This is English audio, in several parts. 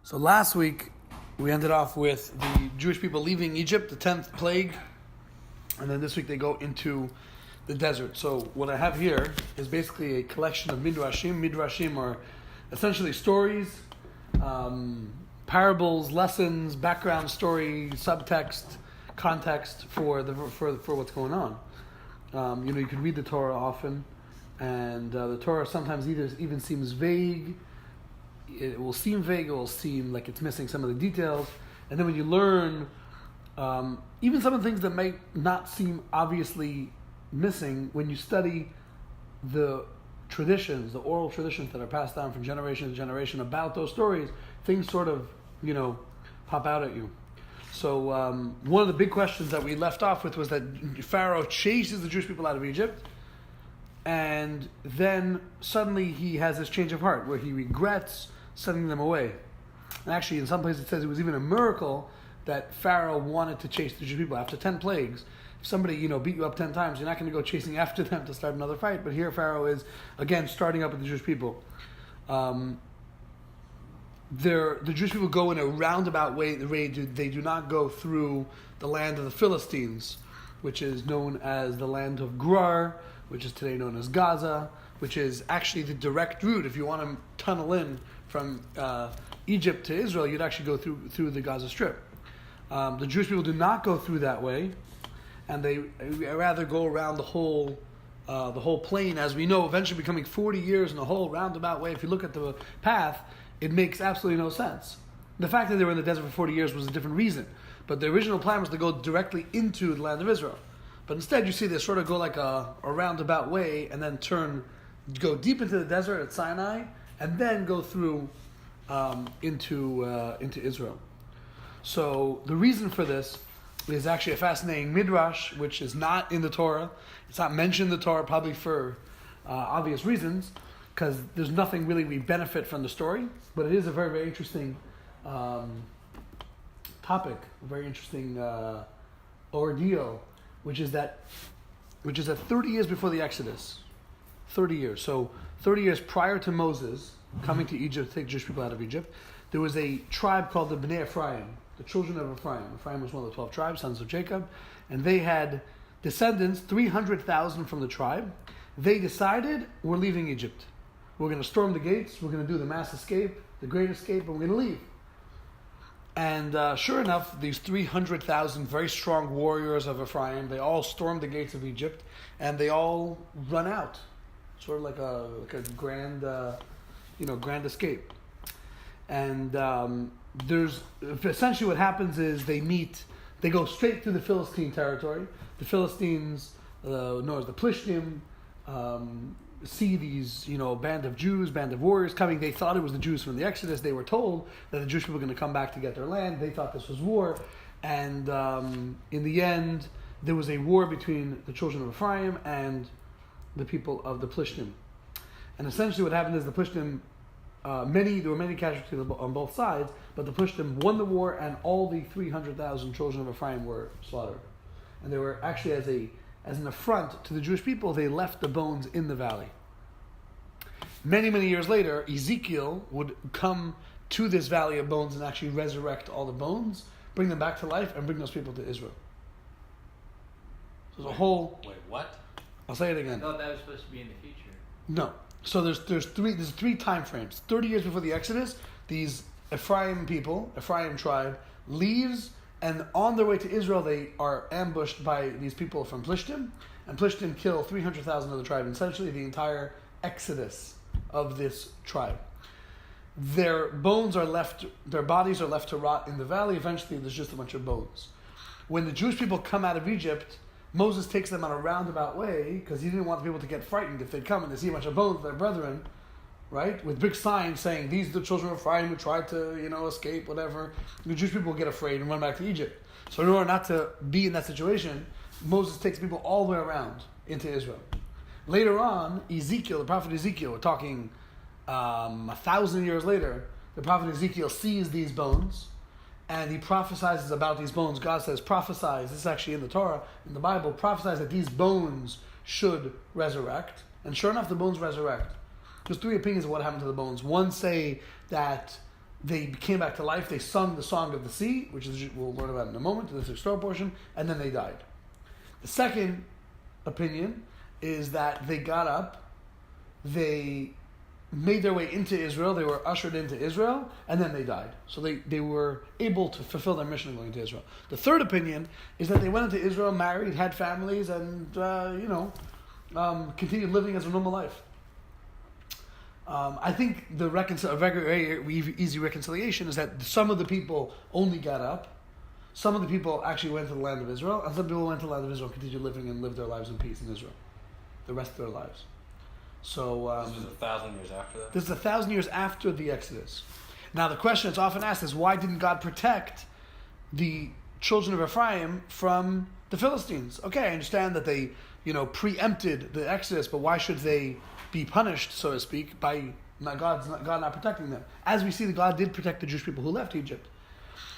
So last week, we ended off with the Jewish people leaving Egypt, the 10th plague, and then this week they go into the desert. So what I have here is basically a collection of midrashim. Midrashim are essentially stories, parables, lessons, background story, subtext, context for what's going on. You can read the Torah often, and the Torah sometimes even seems vague. It will seem vague, it will seem like it's missing some of the details. And then when you learn, even some of the things that might not seem obviously missing, when you study the traditions, the oral traditions that are passed down from generation to generation about those stories, things sort of, pop out at you. So one of the big questions that we left off with was that Pharaoh chases the Jewish people out of Egypt, and then suddenly he has this change of heart where he regrets sending them away. And actually, in some places it says it was even a miracle that Pharaoh wanted to chase the Jewish people after 10 plagues. If somebody, beat you up 10 times, you're not going to go chasing after them to start another fight. But here Pharaoh is, again, starting up with the Jewish people. The Jewish people go in a roundabout way. They do not go through the land of the Philistines, which is known as the land of Gerar, which is today known as Gaza, which is actually the direct route. If you want to tunnel in from Egypt to Israel, you'd actually go through the Gaza Strip. The Jewish people do not go through that way, and they rather go around the whole plain, as we know, eventually becoming 40 years in a whole roundabout way. If you look at the path, it makes absolutely no sense. The fact that they were in the desert for 40 years was a different reason, but the original plan was to go directly into the land of Israel. But instead, you see they sort of go like a roundabout way and then go deep into the desert at Sinai, and then go through into Israel. So the reason for this is actually a fascinating midrash, which is not in the Torah. It's not mentioned in the Torah, probably for obvious reasons, because there's nothing really we benefit from the story. But it is a very, very interesting topic, a very interesting ordeal, which is that 30 years before the Exodus, 30 years. So 30 years prior to Moses coming to Egypt to take Jewish people out of Egypt, there was a tribe called the Bnei Ephraim, the children of Ephraim. Ephraim was one of the 12 tribes, sons of Jacob, and they had descendants, 300,000 from the tribe. They decided, we're leaving Egypt. We're going to storm the gates, we're going to do the mass escape, the great escape, and we're going to leave. And sure enough, these 300,000 very strong warriors of Ephraim, they all storm the gates of Egypt, and they all run out, sort of like a grand, grand escape. And there's essentially what happens is they go straight through the Philistine territory. The Philistines, known as the Plishtim, see these, band of Jews, band of warriors coming. They thought it was the Jews from the Exodus. They were told that the Jewish people were going to come back to get their land. They thought this was war. And in the end, there was a war between the children of Ephraim and the people of the Plishtim. And essentially what happened is the Plishtim, there were many casualties on both sides, but the Plishtim won the war, and all the 300,000 children of Ephraim were slaughtered. And they were actually, as an affront to the Jewish people, they left the bones in the valley. Many, many years later, Ezekiel would come to this valley of bones and actually resurrect all the bones, bring them back to life, and bring those people to Israel. So there's a whole... Wait, what? I'll say it again. I thought that was supposed to be in the future. No. So there's three time frames. 30 years before the Exodus, these Ephraim tribe, leaves, and on their way to Israel, they are ambushed by these people from Plishtim, and Plishtim kill 300,000 of the tribe, essentially the entire exodus of this tribe. Their bodies are left to rot in the valley. Eventually, there's just a bunch of bones. When the Jewish people come out of Egypt, Moses takes them on a roundabout way, because he didn't want the people to get frightened if they'd come and they see a bunch of bones of their brethren, right? With big signs saying, these are the children of Ephraim who tried to, escape, whatever. The Jewish people will get afraid and run back to Egypt. So in order not to be in that situation, Moses takes people all the way around into Israel. Later on, Ezekiel, the prophet Ezekiel, we're talking 1,000 years later, the prophet Ezekiel sees these bones, and he prophesies about these bones. God says, prophesies, this is actually in the Torah, in the Bible, prophesies that these bones should resurrect. And sure enough, the bones resurrect. There's three opinions of what happened to the bones. One say that they came back to life. They sung the song of the sea, which is we'll learn about in a moment, in this historical portion, and then they died. The second opinion is that they got up, they made their way into Israel, they were ushered into Israel, and then they died. So they were able to fulfill their mission of going to Israel. The third opinion is that they went into Israel, married, had families, and continued living as a normal life. I think a very easy reconciliation is that some of the people only got up, some of the people actually went to the land of Israel, and some people went to the land of Israel and continued living and lived their lives in peace in Israel, the rest of their lives. So this was 1,000 years after that? This is 1,000 years after the Exodus. Now the question that's often asked is, why didn't God protect the children of Ephraim from the Philistines? Okay, I understand that they, preempted the Exodus, but why should they be punished, so to speak, by God not protecting them? As we see that God did protect the Jewish people who left Egypt.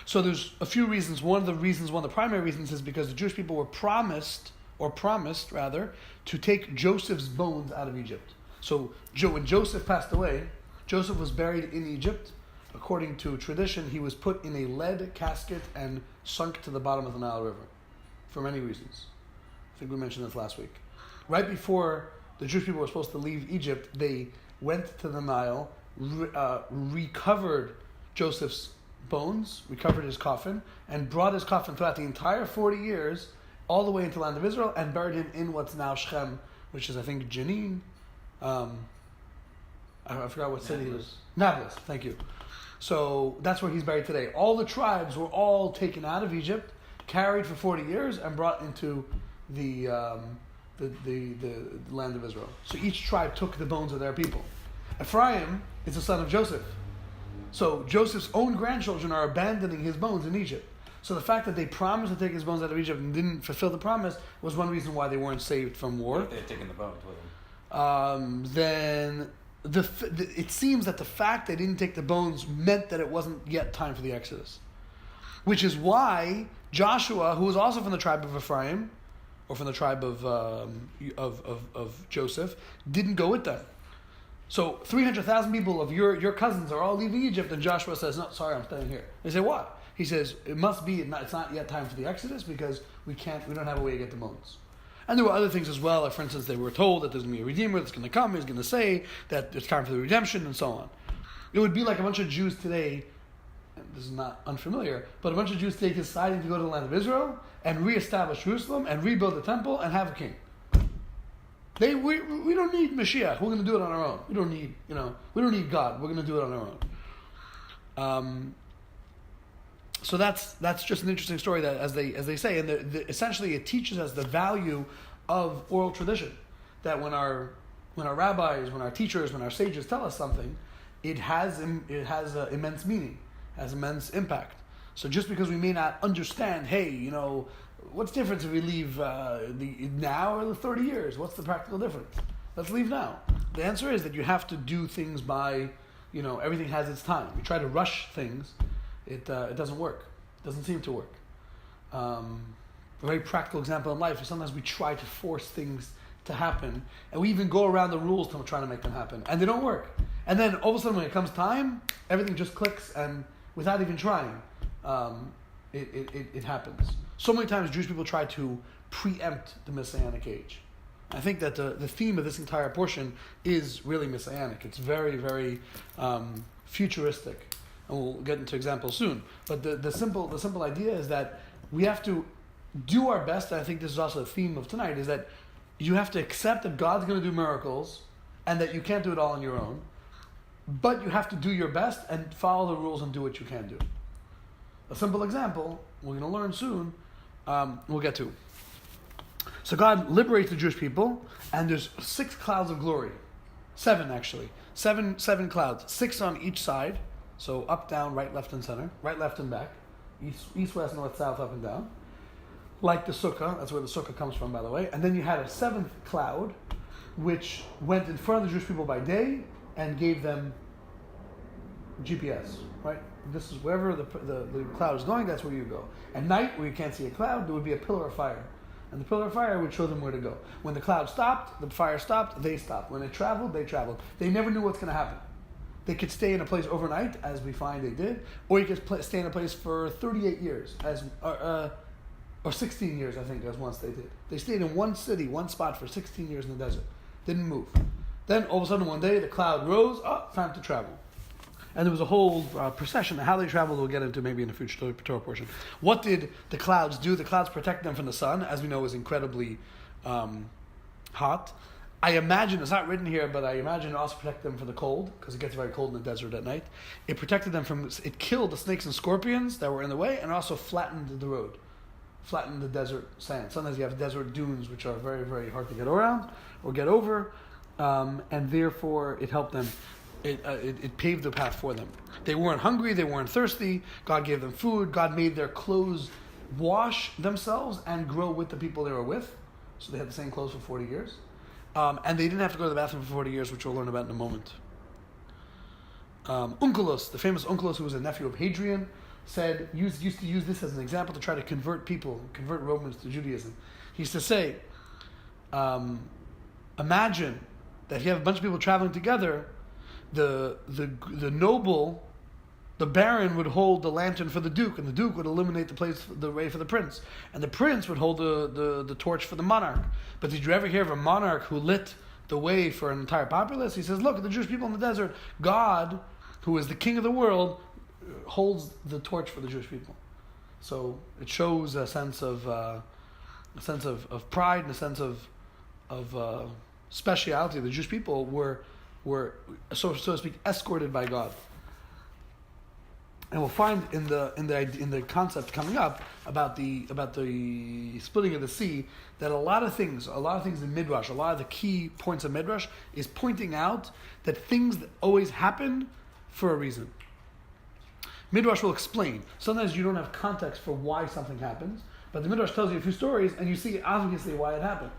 So there's a few reasons. One of the primary reasons is because the Jewish people were promised to take Joseph's bones out of Egypt. So when Joseph passed away, Joseph was buried in Egypt. According to tradition, he was put in a lead casket and sunk to the bottom of the Nile River for many reasons. I think we mentioned this last week. Right before the Jewish people were supposed to leave Egypt, they went to the Nile, recovered Joseph's bones, recovered his coffin, and brought his coffin throughout the entire 40 years all the way into the land of Israel and buried him in what's now Shechem, which is, I think, Jenin. I forgot what city it was. Nablus, thank you. So that's where he's buried today. All the tribes were all taken out of Egypt, carried for 40 years, and brought into the land of Israel. So each tribe took the bones of their people. Ephraim is the son of Joseph. So Joseph's own grandchildren are abandoning his bones in Egypt. So the fact that they promised to take his bones out of Egypt and didn't fulfill the promise was one reason why they weren't saved from war. What if they had taken the bones with them? Then it seems that the fact they didn't take the bones meant that it wasn't yet time for the Exodus. Which is why Joshua, who was also from the tribe of Ephraim, or from the tribe of Joseph, didn't go with them. So 300,000 people of your cousins are all leaving Egypt, and Joshua says, "No, sorry, I'm staying here." They say, "What?" He says, "It's not yet time for the Exodus because we don't have a way to get the bones." And there were other things as well, like for instance, they were told that there's going to be a Redeemer that's going to come, he's going to say that it's time for the redemption, and so on. It would be like a bunch of Jews today, and this is not unfamiliar, but a bunch of Jews today deciding to go to the land of Israel and reestablish Jerusalem and rebuild the temple and have a king. We don't need Mashiach. We're going to do it on our own. We don't need God. We're going to do it on our own. So that's just an interesting story that as they say, and essentially it teaches us the value of oral tradition. That when our rabbis, when our teachers, when our sages tell us something, it has immense meaning, has immense impact. So just because we may not understand, hey, what's the difference if we leave now or the 30 years? What's the practical difference? Let's leave now. The answer is that you have to do things by, everything has its time. You try to rush things, it doesn't work. It doesn't seem to work. A very practical example in life is sometimes we try to force things to happen, and we even go around the rules to try to make them happen, and they don't work. And then all of a sudden when it comes time, everything just clicks, and without even trying, it happens. So many times Jewish people try to preempt the Messianic age. I think that the theme of this entire portion is really Messianic. It's very, very futuristic. And we'll get into examples soon. But the simple idea is that we have to do our best, and I think this is also the theme of tonight, is that you have to accept that God's going to do miracles and that you can't do it all on your own. But you have to do your best and follow the rules and do what you can do. A simple example, we're going to learn soon, we'll get to. So God liberates the Jewish people, and there's 6 clouds of glory. 7 actually. Seven clouds. 6 on each side. So up, down, right, left, and center. Right, left, and back. East, west, north, south, up, and down. Like the sukkah. That's where the sukkah comes from, by the way. And then you had a 7th cloud, which went in front of the Jewish people by day and gave them GPS, right? This is wherever the cloud is going, that's where you go. At night, where you can't see a cloud, there would be a pillar of fire. And the pillar of fire would show them where to go. When the cloud stopped, the fire stopped, they stopped. When it traveled, they traveled. They never knew what's going to happen. they could stay in a place overnight, as we find they did, or you could stay in a place for 38 years, or 16 years, I think, as once they did. They stayed in one city, one spot for 16 years in the desert. Didn't move. Then all of a sudden one day the cloud rose, time to travel. And there was a whole procession. How they traveled we'll get into maybe in the future Torah portion. What did the clouds do? The clouds protect them from the sun, as we know is incredibly hot. I imagine, it's not written here, but I imagine it also protected them from the cold, because it gets very cold in the desert at night. It protected them from, it killed the snakes and scorpions that were in the way, and also flattened the road. Flattened the desert sand. Sometimes you have desert dunes, which are very, very hard to get around or get over, and therefore it helped them. It paved the path for them. They weren't hungry, they weren't thirsty. God gave them food. God made their clothes wash themselves and grow with the people they were with. So they had the same clothes for 40 years. And they didn't have to go to the bathroom for 40 years, which we'll learn about in a moment. Onkelos, the famous Onkelos, who was a nephew of Hadrian, used to use this as an example to try to convert Romans to Judaism. He used to say, imagine that you have a bunch of people traveling together. The noble, the baron would hold the lantern for the duke, and the duke would illuminate the way for the prince, and the prince would hold the torch for the monarch. But did you ever hear of a monarch who lit the way for an entire populace? He says, look at the Jewish people in the desert. God, who is the king of the world, holds the torch for the Jewish people. So it shows a sense of pride and a sense of speciality. The Jewish people were so to speak escorted by God. And we'll find in the concept coming up about the splitting of the sea that a lot of things in Midrash, a lot of the key points of Midrash is pointing out that things that always happen for a reason. Midrash will explain. Sometimes you don't have context for why something happens, but the Midrash tells you a few stories and you see obviously why it happened.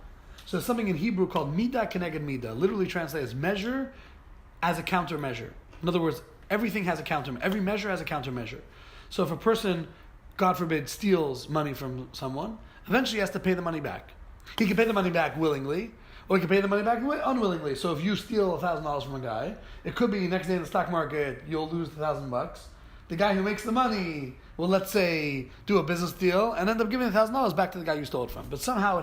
So there's something in Hebrew called midah keneged midah, literally translated as measure as a countermeasure. In other words, everything has a countermeasure. Every measure has a countermeasure. So if a person, God forbid, steals money from someone, eventually he has to pay the money back. He can pay the money back willingly, or he can pay the money back unwillingly. So if you steal $1,000 from a guy, it could be next day in the stock market you'll lose $1,000. The guy who makes the money will, let's say, do a business deal and end up giving $1,000 back to the guy you stole it from. But somehow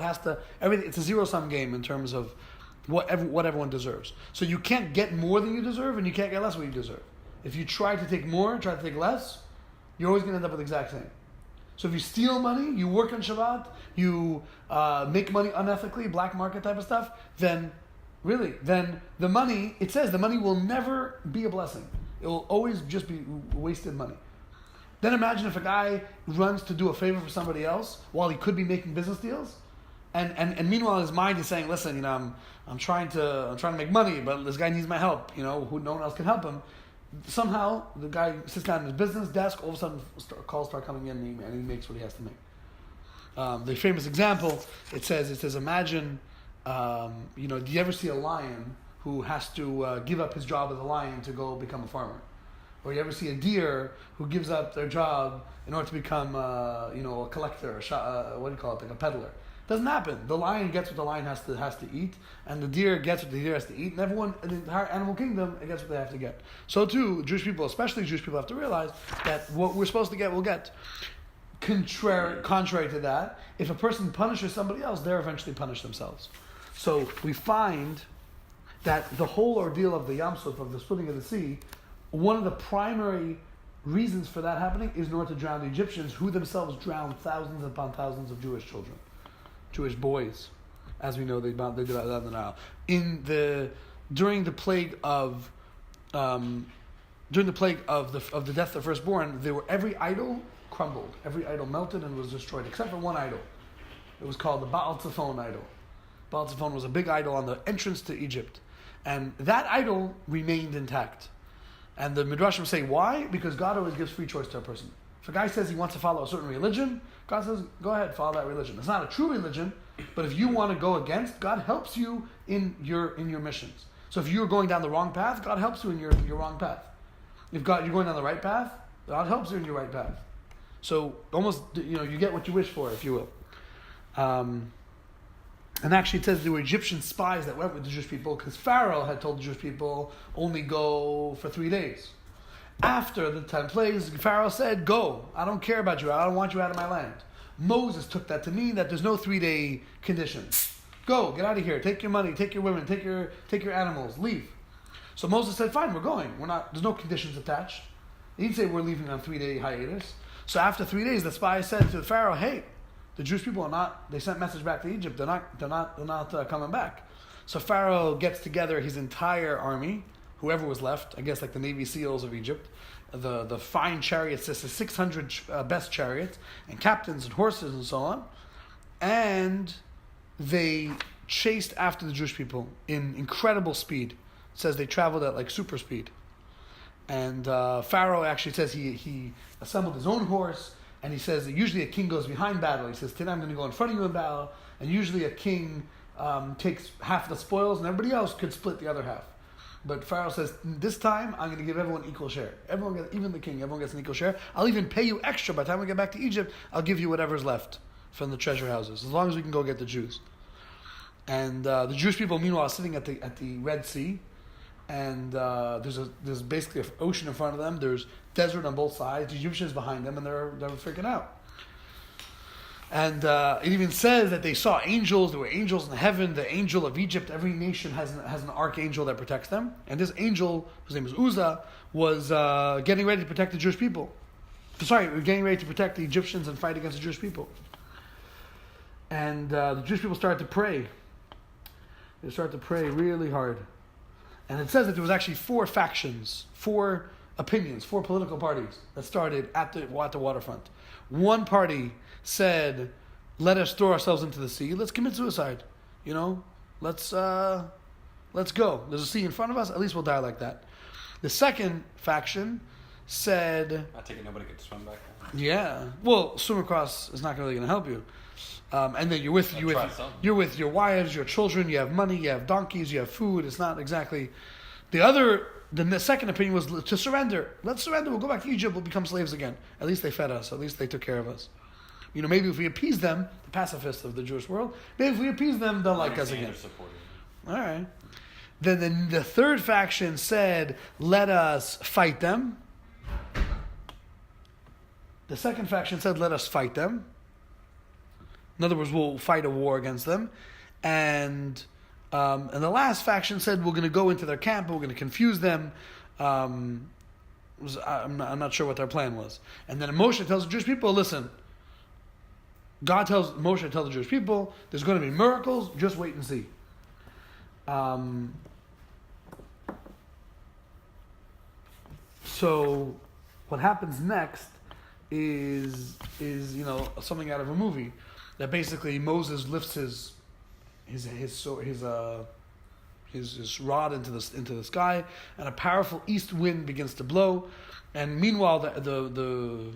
it's a zero-sum game in terms of what everyone deserves. So you can't get more than you deserve, and you can't get less than you deserve. If you try to take more, try to take less, you're always going to end up with the exact same. So if you steal money, you work on Shabbat, you make money unethically, black market type of stuff, then the money, it says the money will never be a blessing. It will always just be wasted money. Then imagine if a guy runs to do a favor for somebody else while he could be making business deals, and meanwhile in his mind he's saying, listen, I'm trying to make money, but this guy needs my help. No one else can help him. Somehow the guy sits down at his business desk. All of a sudden, calls start coming in, and he makes what he has to make. The famous example, it says, imagine, do you ever see a lion who has to give up his job as a lion to go become a farmer? Or you ever see a deer who gives up their job in order to become, a collector, like a peddler? Doesn't happen. The lion gets what the lion has to eat, and the deer gets what the deer has to eat, and everyone in the entire animal kingdom gets what they have to get. So too, Jewish people, especially Jewish people, have to realize that what we're supposed to get, we'll get. Contrary to that, if a person punishes somebody else, they're eventually punished themselves. So we find that the whole ordeal of the Yam Suf, of the splitting of the sea, one of the primary reasons for that happening is in order to drown the Egyptians, who themselves drowned thousands upon thousands of Jewish children. Jewish boys, as we know, they did that in the Nile. During the plague of the death of the firstborn, every idol crumbled, every idol melted and was destroyed, except for one idol. It was called the Baal Tzafon idol. Baal Tzafon was a big idol on the entrance to Egypt, and that idol remained intact. And the Midrashim say, why? Because God always gives free choice to a person. If a guy says he wants to follow a certain religion, God says, go ahead, follow that religion. It's not a true religion, but if you want to go against, God helps you in your missions. So if you're going down the wrong path, God helps you in your wrong path. If you're going down the right path, God helps you in your right path. So almost, you get what you wish for, if you will. And actually it says there were Egyptian spies that went with the Jewish people because Pharaoh had told the Jewish people only go for 3 days. After the 10 plagues, Pharaoh said, go. I don't care about you. I don't want you out of my land. Moses took that to mean that there's no 3-day condition. Go, get out of here. Take your money, take your women, take your animals, leave. So Moses said, fine, we're going. There's no conditions attached. He didn't say we're leaving on 3-day hiatus. So after 3 days, the spies said to the Pharaoh, hey, the Jewish people are not, they sent message back to Egypt, they're not coming back. So Pharaoh gets together his entire army, whoever was left, I guess like the Navy SEALs of Egypt, the fine chariots, this is 600 best chariots, and captains and horses and so on. And they chased after the Jewish people in incredible speed. It says they traveled at like super speed. And Pharaoh actually says he assembled his own horse, and he says that usually a king goes behind battle. He says, today I'm going to go in front of you in battle, and usually a king takes half the spoils, and everybody else could split the other half. But Pharaoh says, this time I'm going to give everyone equal share. Even the king, everyone gets an equal share. I'll even pay you extra. By the time we get back to Egypt, I'll give you whatever's left from the treasure houses, as long as we can go get the Jews. And the Jewish people, meanwhile, are sitting at the Red Sea, and there's basically an ocean in front of them. There's desert on both sides. The Egyptians behind them, and they're freaking out. And it even says that they saw angels. There were angels in heaven. The angel of Egypt. Every nation has an archangel that protects them. And this angel, whose name is Uzzah, was getting ready to protect the Jewish people. Getting ready to protect the Egyptians and fight against the Jewish people. And the Jewish people started to pray. They started to pray really hard. And it says that there was actually 4 factions, 4 opinions, 4 political parties that started at the waterfront. One party said, let us throw ourselves into the sea. Let's commit suicide. Let's go. There's a sea in front of us. At least we'll die like that. The second faction said, I take it nobody could swim back then. Yeah. Well, swim across is not really going to help you. And then you're with your wives, your children. You have money. You have donkeys. You have food. It's not exactly. The second opinion was to surrender. Let's surrender. We'll go back to Egypt. We'll become slaves again. At least they fed us. At least they took care of us. Maybe if we appease them, the pacifists of the Jewish world, maybe if we appease them, they'll like us again. All right. Then the third faction said, let us fight them. The second faction said, let us fight them. In other words, we'll fight a war against them. And the last faction said, we're going to go into their camp, we're going to confuse them. I'm not sure what their plan was. And then Moshe tells the Jewish people, listen, God tells Moshe to tell the Jewish people, there's going to be miracles, just wait and see. So what happens next is something out of a movie. That basically Moses lifts his rod into the sky, and a powerful east wind begins to blow. And meanwhile, the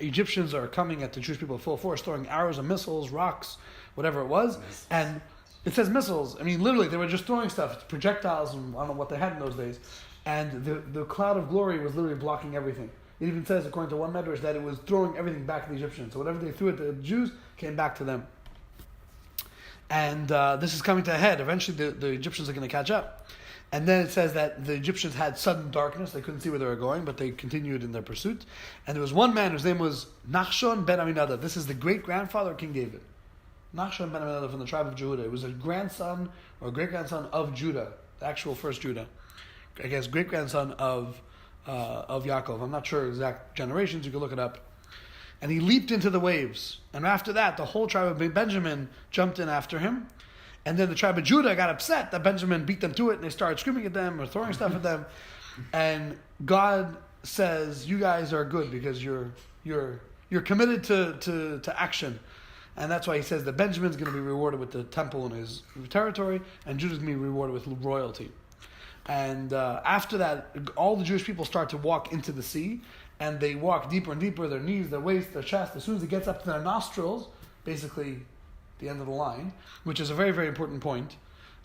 Egyptians are coming at the Jewish people full force, throwing arrows and missiles, rocks, whatever it was. And it says missiles. I mean, literally, they were just throwing stuff, projectiles, and I don't know what they had in those days. And the cloud of glory was literally blocking everything. It even says, according to one medrash, that it was throwing everything back to the Egyptians. So whatever they threw at the Jews came back to them. And this is coming to a head. Eventually the Egyptians are going to catch up. And then it says that the Egyptians had sudden darkness. They couldn't see where they were going, but they continued in their pursuit. And there was one man whose name was Nachshon ben Aminadab. This is the great-grandfather of King David. Nachshon ben Aminadab from the tribe of Judah. It was a grandson or great-grandson of Judah, the actual first Judah. I guess great-grandson of Yaakov. I'm not sure exact generations. You can look it up. And he leaped into the waves. And after that, the whole tribe of Benjamin jumped in after him. And then the tribe of Judah got upset that Benjamin beat them to it, and they started screaming at them or throwing stuff at them. And God says, "You guys are good because you're committed to action." And that's why he says that Benjamin's going to be rewarded with the temple in his territory, and Judah's going to be rewarded with royalty. And after that, all the Jewish people start to walk into the sea, and they walk deeper and deeper, their knees, their waist, their chest. As soon as it gets up to their nostrils, basically the end of the line, which is a very, very important point,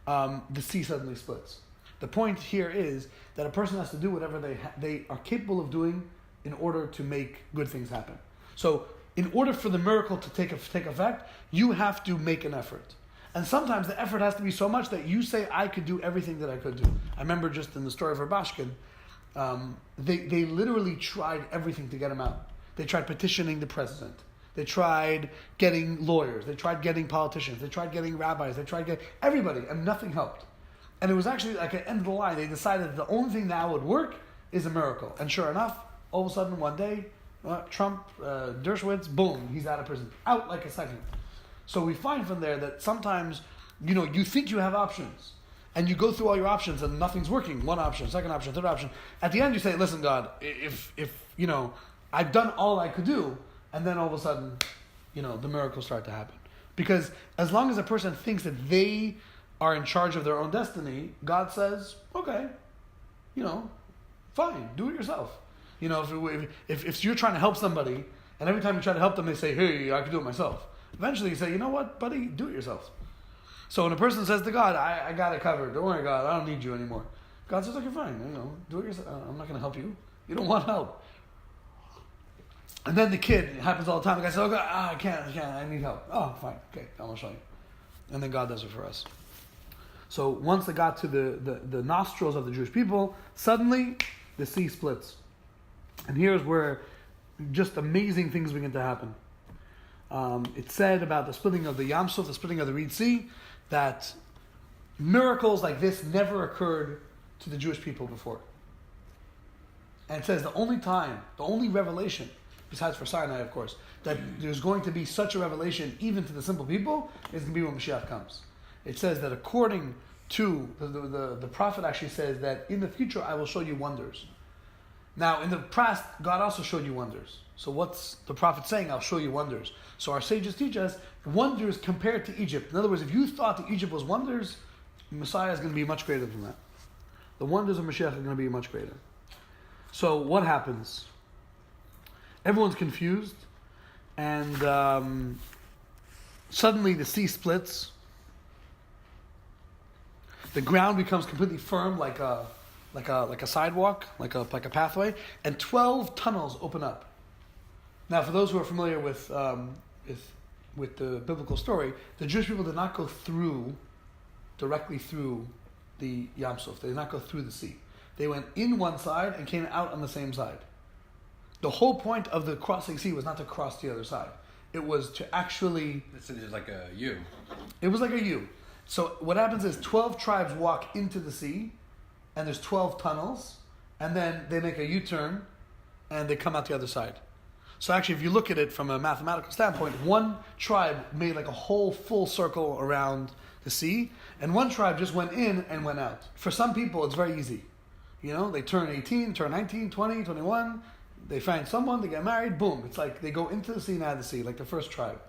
the sea suddenly splits. The point here is that a person has to do whatever they are capable of doing in order to make good things happen. So in order for the miracle to take effect, you have to make an effort. And sometimes the effort has to be so much that you say, I could do everything that I could do. I remember just in the story of Rabashkin, they literally tried everything to get him out. They tried petitioning the president. They tried getting lawyers. They tried getting politicians. They tried getting rabbis. They tried getting everybody, and nothing helped. And it was actually like at the end of the line, they decided that the only thing that would work is a miracle. And sure enough, all of a sudden one day, Trump, Dershowitz, boom, he's out of prison. Out like a second. So we find from there that sometimes, you think you have options. And you go through all your options and nothing's working. One option, second option, third option. At the end you say, listen, God, if I've done all I could do, and then all of a sudden, the miracles start to happen. Because as long as a person thinks that they are in charge of their own destiny, God says, okay, fine, do it yourself. If you're trying to help somebody, and every time you try to help them, they say, hey, I can do it myself. Eventually you say, you know what, buddy, do it yourself. So when a person says to God, I got it covered, don't worry, God, I don't need you anymore. God says, okay, fine, do it yourself. I'm not going to help you. You don't want help. And then the kid, it happens all the time. The guy says, oh God, I can't, I need help. Oh, fine, okay, I'm going to show you. And then God does it for us. So once it got to the nostrils of the Jewish people, suddenly the sea splits. And here's where just amazing things begin to happen. It said about the splitting of the Yam Suf, the splitting of the Reed Sea, that miracles like this never occurred to the Jewish people before. And it says the only revelation, besides for Sinai, of course, that there's going to be such a revelation even to the simple people is going to be when Mashiach comes. It says that according to the prophet actually says that in the future I will show you wonders. Now in the past, God also showed you wonders. So what's the prophet saying? I'll show you wonders. So our sages teach us wonders compared to Egypt. In other words, if you thought that Egypt was wonders, Messiah is going to be much greater than that. The wonders of Mashiach are going to be much greater. So what happens? Everyone's confused, and suddenly the sea splits. The ground becomes completely firm, like a sidewalk, like a pathway, and 12 tunnels open up. Now, for those who are familiar with the biblical story, the Jewish people did not go directly through the Yam Suf. They did not go through the sea. They went in one side and came out on the same side. The whole point of the crossing sea was not to cross the other side. It was to actually... It's like a U. It was like a U. So what happens is 12 tribes walk into the sea, and there's 12 tunnels, and then they make a U-turn, and they come out the other side. So actually, if you look at it from a mathematical standpoint, one tribe made like a whole full circle around the sea, and one tribe just went in and went out. For some people, it's very easy. They turn 18, turn 19, 20, 21, they find someone, they get married, boom. It's like they go into the sea and out of the sea, like the first tribe.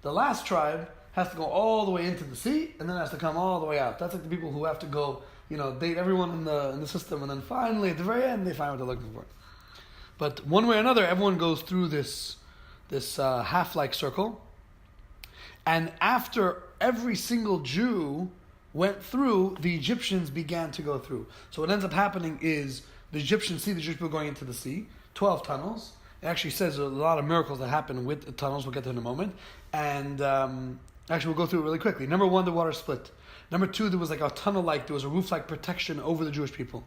The last tribe has to go all the way into the sea, and then has to come all the way out. That's like the people who have to go, date everyone in the system, and then finally, at the very end, they find what they're looking for. But one way or another, everyone goes through this half-like circle. And after every single Jew went through, the Egyptians began to go through. So what ends up happening is the Egyptians see the Jewish people going into the sea, 12 tunnels. It actually says a lot of miracles that happen with the tunnels. We'll get to in a moment. And actually, we'll go through it really quickly. Number one, the water split. Number two, there was like a tunnel-like, there was a roof-like protection over the Jewish people.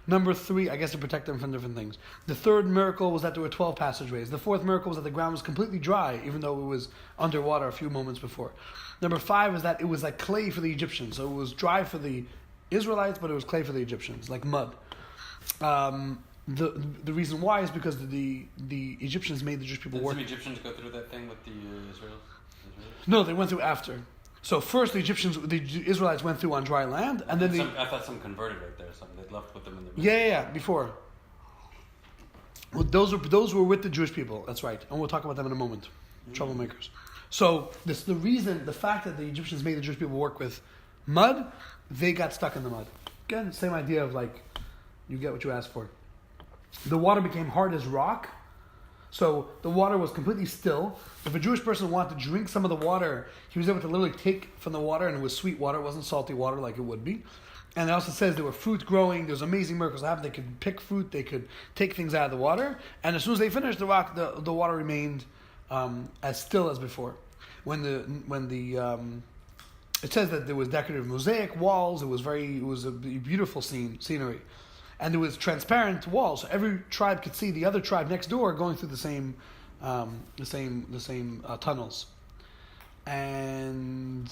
Number three, I guess to protect them from different things. The third miracle was that there were 12 passageways. The fourth miracle was that the ground was completely dry, even though it was underwater a few moments before. Number five was that it was like clay for the Egyptians. So it was dry for the Israelites, but it was clay for the Egyptians, like mud. The reason why is because the Egyptians made the Jewish people work. Did some Egyptians go through that thing with the Israelis? No, they went through after. So first the Israelites went through on dry land, and then I thought some converted right there. Some they left with them in the. Yeah, before. Well, those were with the Jewish people. That's right, and we'll talk about them in a moment. Troublemakers. So the fact that the Egyptians made the Jewish people work with mud, they got stuck in the mud. Again, same idea of like, you get what you ask for. The water became hard as rock. So the water was completely still. If a Jewish person wanted to drink some of the water, he was able to literally take from the water, and it was sweet water. It wasn't salty water like it would be. And it also says there were fruit growing. There was amazing miracles that happened. They could pick fruit. They could take things out of the water. And as soon as they finished the rock, the water remained as still as before. When the it says that there was decorative mosaic walls. It was a beautiful scenery, and there was transparent walls. So every tribe could see the other tribe next door going through the same tunnels. And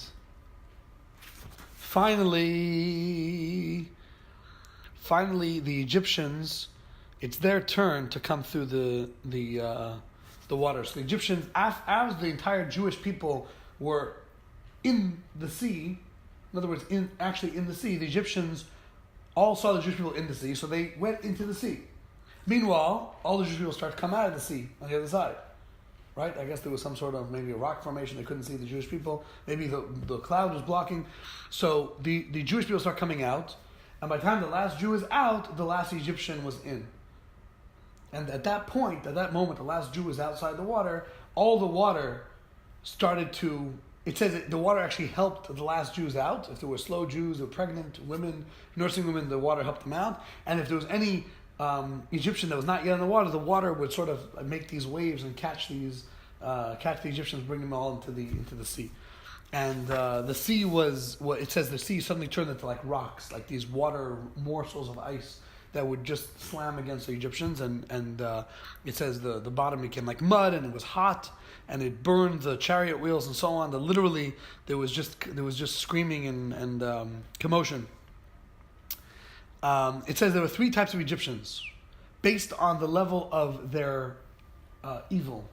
finally, the Egyptians, it's their turn to come through the water. So the Egyptians, as the entire Jewish people were in the sea, in other words, in the sea, the Egyptians all saw the Jewish people in the sea, so they went into the sea. Meanwhile, all the Jewish people started to come out of the sea on the other side. Right? I guess there was some sort of maybe a rock formation. They couldn't see the Jewish people. Maybe the cloud was blocking. So the Jewish people start coming out, and by the time the last Jew is out, the last Egyptian was in. And at that moment, the last Jew was outside the water. All the water started to. It says that the water actually helped the last Jews out. If there were slow Jews or pregnant women, nursing women, the water helped them out. And if there was any Egyptian that was not yet in the water would sort of make these waves and catch the Egyptians, bring them all into the sea. And the sea it says the sea suddenly turned into like rocks, like these water morsels of ice that would just slam against the Egyptians, and it says the bottom became like mud, and it was hot, and it burned the chariot wheels and so on. That literally there was just screaming and commotion. It says there were 3 types of Egyptians based on the level of their evil.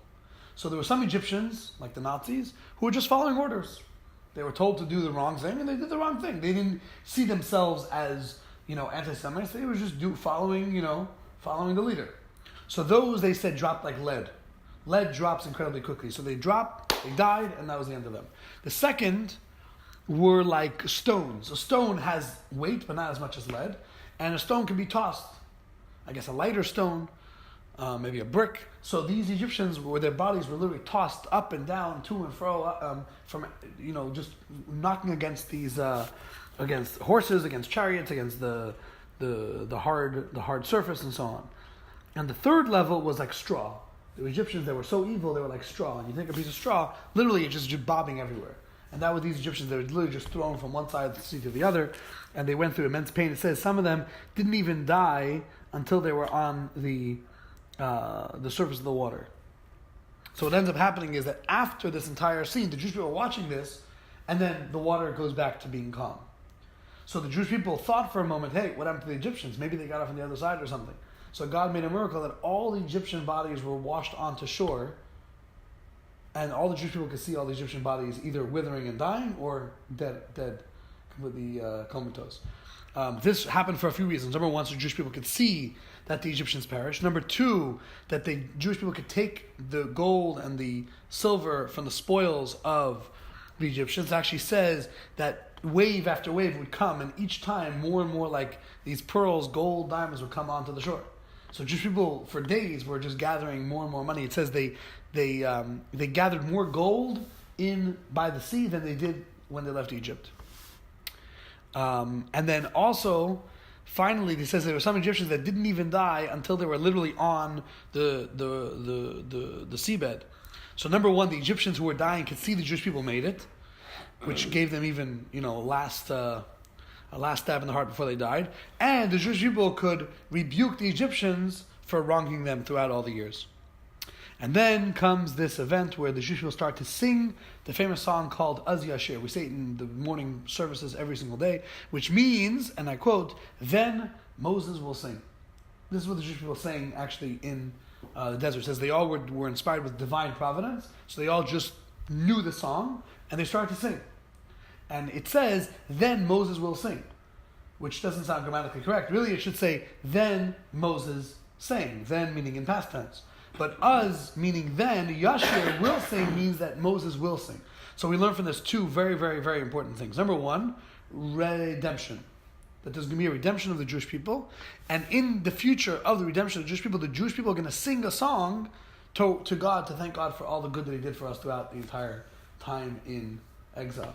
So there were some Egyptians, like the Nazis, who were just following orders. They were told to do the wrong thing, and they did the wrong thing. They didn't see themselves as anti-Semites. They were just following the leader. So those, they said, dropped like lead. Lead drops incredibly quickly. So they dropped, they died, and that was the end of them. The second were like stones. A stone has weight, but not as much as lead. And a stone can be tossed. I guess a lighter stone, maybe a brick. So these Egyptians, their bodies were literally tossed up and down, to and fro, from just knocking against these, against horses, against chariots, against the hard surface, and so on. And the third level was like straw. The Egyptians, they were so evil, they were like straw. And you take a piece of straw, literally it's just bobbing everywhere. And that was these Egyptians. They were literally just thrown from one side of the sea to the other, and they went through immense pain. It says some of them didn't even die until they were on the surface of the water. So what ends up happening is that after this entire scene, the Jewish people are watching this, and then the water goes back to being calm. So the Jewish people thought for a moment, hey, what happened to the Egyptians? Maybe they got off on the other side or something. So God made a miracle that all the Egyptian bodies were washed onto shore, and all the Jewish people could see all the Egyptian bodies either withering and dying or dead, completely comatose. This happened for a few reasons. Number one, so Jewish people could see that the Egyptians perished. Number two, that the Jewish people could take the gold and the silver from the spoils of the Egyptians. It actually says that wave after wave would come, and each time more and more like these pearls, gold, diamonds would come onto the shore. So Jewish people for days were just gathering more and more money. It says they gathered more gold in by the sea than they did when they left Egypt. And then also, finally, it says there were some Egyptians that didn't even die until they were literally on the seabed. So number one, the Egyptians who were dying could see the Jewish people made it, which gave them even a last stab in the heart before they died. And the Jewish people could rebuke the Egyptians for wronging them throughout all the years. And then comes this event where the Jewish people start to sing the famous song called Az Yashir. We say it in the morning services every single day, which means, and I quote, then Moses will sing. This is what the Jewish people sang actually in the desert. It says they all were inspired with divine providence, so they all just knew the song, and they started to sing. And it says, then Moses will sing, which doesn't sound grammatically correct. Really, it should say, then Moses sang. Then meaning in past tense. But us, meaning then, Yashir will sing means that Moses will sing. So we learn from this two very, very, very important things. Number one, redemption. That there's going to be a redemption of the Jewish people. And in the future of the redemption of the Jewish people are going to sing a song to God, to thank God for all the good that He did for us throughout the entire time in exile.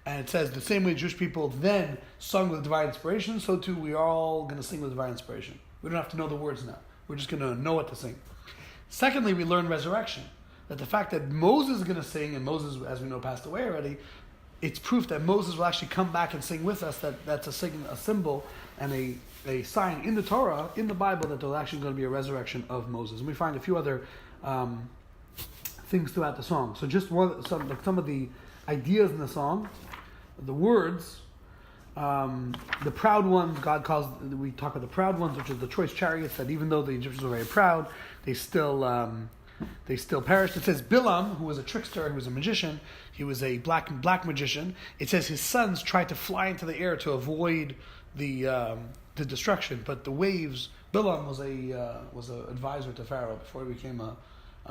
And it says the same way Jewish people then sung with divine inspiration, so too we are all going to sing with divine inspiration. We don't have to know the words now. We're just going to know what to sing. Secondly, we learn resurrection. That the fact that Moses is going to sing, and Moses, as we know, passed away already, it's proof that Moses will actually come back and sing with us. That's a symbol and a sign in the Torah, in the Bible, that there's actually going to be a resurrection of Moses. And we find a few other things throughout the song. So just some of the ideas in the song, the words, the proud ones, we talk about the proud ones, which are the choice chariots, that even though the Egyptians were very proud, they still perished. It says Bilam, who was a trickster, who was a magician, he was a black magician. It says his sons tried to fly into the air to avoid the destruction, but the waves. Bilam was a advisor to Pharaoh before he became a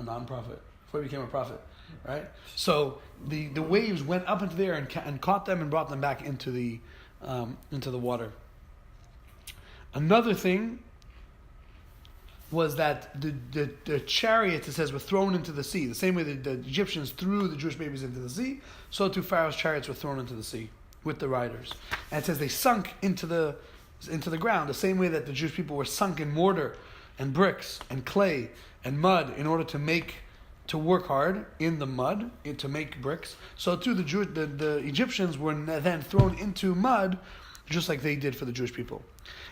non-prophet, before he became a prophet, right? So the waves went up into the air and caught them and brought them back into the water. Another thing was that the chariots, it says, were thrown into the sea. The same way that the Egyptians threw the Jewish babies into the sea, so too Pharaoh's chariots were thrown into the sea with the riders. And it says they sunk into the ground, the same way that the Jewish people were sunk in mortar and bricks and clay and mud in order to work hard in the mud to make bricks. So too the Egyptians were then thrown into mud, just like they did for the Jewish people.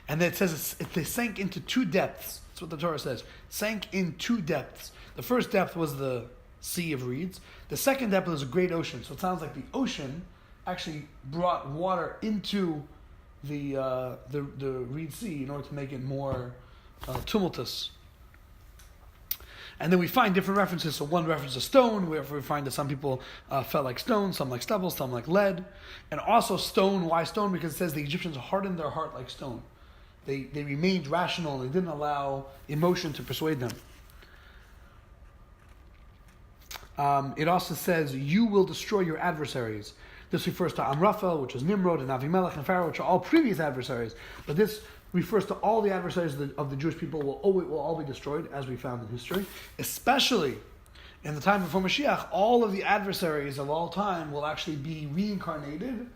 And then it says they sank into two depths. That's what the Torah says. Sank in two depths. The first depth was the Sea of Reeds. The second depth was a great ocean. So it sounds like the ocean actually brought water into the Reed Sea in order to make it more tumultuous. And then we find different references. So one reference to stone, where we find that some people felt like stone, some like stubble, some like lead. And also stone. Why stone? Because it says the Egyptians hardened their heart like stone. They remained rational. They didn't allow emotion to persuade them. It also says, you will destroy your adversaries. This refers to Amraphel, which is Nimrod, and Avimelech and Pharaoh, which are all previous adversaries. But this refers to all the adversaries of the Jewish people will all be destroyed, as we found in history. Especially in the time before Mashiach, all of the adversaries of all time will actually be reincarnated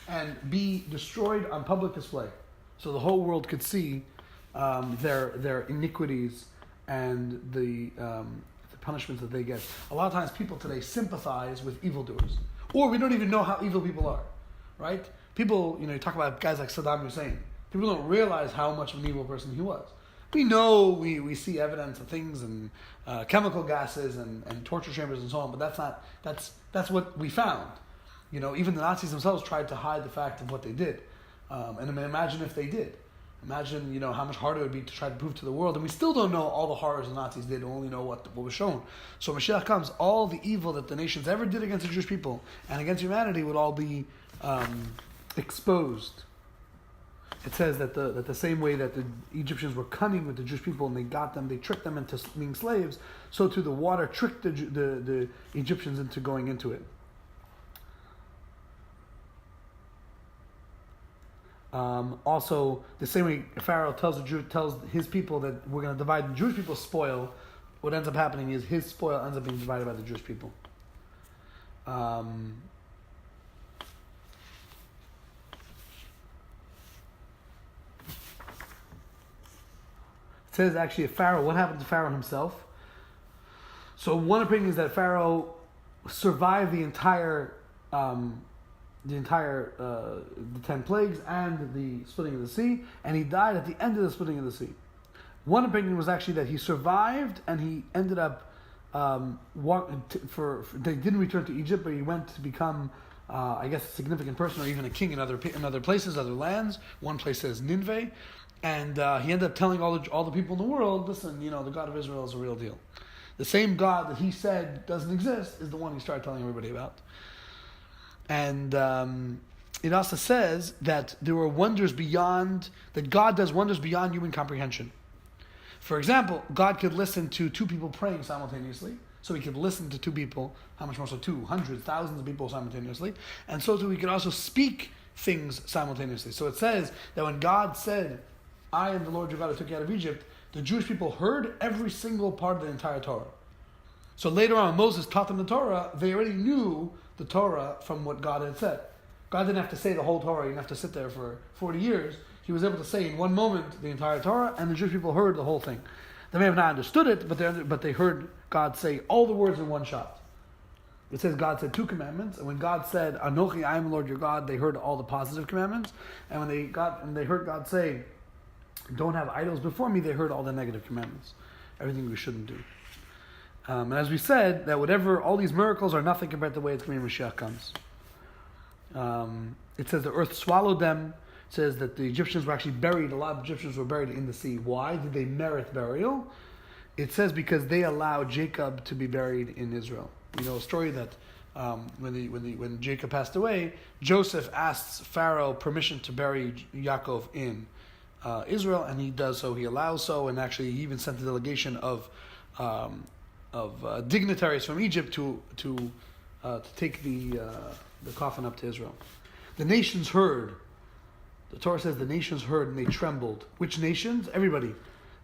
and be destroyed on public display. So the whole world could see their iniquities and the punishments that they get. A lot of times people today sympathize with evildoers. Or we don't even know how evil people are, right? People, you talk about guys like Saddam Hussein. People don't realize how much of an evil person he was. We know, we see evidence of things and chemical gases and torture chambers and so on, but that's what we found. Even the Nazis themselves tried to hide the fact of what they did. And imagine if they did. Imagine, how much harder it would be to try to prove to the world. And we still don't know all the horrors the Nazis did, only know what was shown. So Mashiach comes, all the evil that the nations ever did against the Jewish people and against humanity would all be exposed. It says that the same way that the Egyptians were cunning with the Jewish people and they tricked them into being slaves, so too the water tricked the Egyptians into going into it. Also, the same way Pharaoh tells his people that we're going to divide the Jewish people's spoil, what ends up happening is his spoil ends up being divided by the Jewish people. It says actually Pharaoh, what happened to Pharaoh himself? So one opinion is that Pharaoh survived the 10 plagues and the splitting of the sea, and he died at the end of the splitting of the sea. One opinion was actually that he survived and he ended up they didn't return to Egypt, but he went to become a significant person or even a king in other places, other lands. One place says Nineveh, and he ended up telling all the people in the world, listen, the God of Israel is a real deal. The same God that he said doesn't exist is the one he started telling everybody about. And it also says that there were that God does wonders beyond human comprehension. For example, God could listen to two people praying simultaneously. So he could listen to two people, how much more so? 200, thousands of people simultaneously. And so too, he could also speak things simultaneously. So it says that when God said, I am the Lord your God who took you out of Egypt, the Jewish people heard every single part of the entire Torah. So later on, when Moses taught them the Torah, they already knew the Torah from what God had said. God didn't have to say the whole Torah. He didn't have to sit there for 40 years. He was able to say in one moment the entire Torah, and the Jewish people heard the whole thing. They may have not understood it, but they heard God say all the words in one shot. It says God said 2 commandments, and when God said, Anochi, I am the Lord your God, they heard all the positive commandments. And when they heard God say, don't have idols before me, they heard all the negative commandments. Everything we shouldn't do. And as we said, that whatever, all these miracles are nothing compared to the way it's going to be when Mashiach comes. It says the earth swallowed them. It says that the Egyptians were actually buried. A lot of Egyptians were buried in the sea. Why? Did they merit burial? It says because they allowed Jacob to be buried in Israel. We know a story that when Jacob passed away, Joseph asks Pharaoh permission to bury Yaakov in Israel, and he does so. He allows so, and actually he even sent a delegation of dignitaries from Egypt to take the coffin up to Israel. The nations heard. The Torah says the nations heard and they trembled. Which nations? Everybody.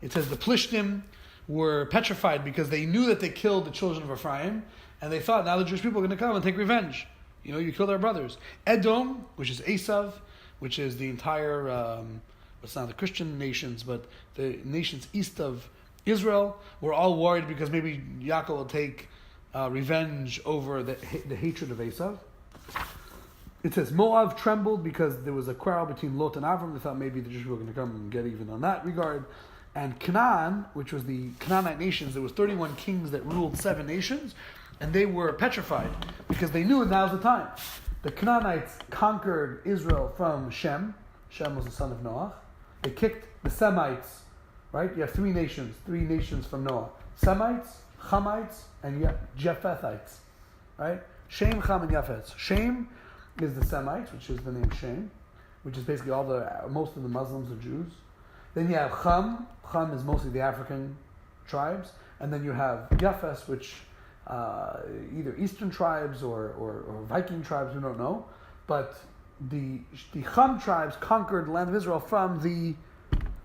It says the Plishtim were petrified because they knew that they killed the children of Ephraim, and they thought now the Jewish people are going to come and take revenge. You killed our brothers. Edom, which is Esav, which is the entire, it's not the Christian nations, but the nations east of Israel, were all worried because maybe Yaakov will take revenge over the hatred of Esav. It says Moab trembled because there was a quarrel between Lot and Avram. They thought maybe the Jews were going to come and get even on that regard. And Canaan, which was the Canaanite nations, there was 31 kings that ruled 7 nations, and they were petrified because they knew now's the time. The Canaanites conquered Israel from Shem. Shem was the son of Noah. They kicked the Semites, right? You have 3 nations from Noah. Semites, Hamites, and Japhethites, right? Shem, Ham, and Japheth. Shem is the Semites, which is the name Shem, which is basically most of the Muslims or Jews. Then you have Ham. Ham is mostly the African tribes. And then you have Japheth, which either Eastern tribes or Viking tribes, we don't know. But the Ham tribes conquered the land of Israel from the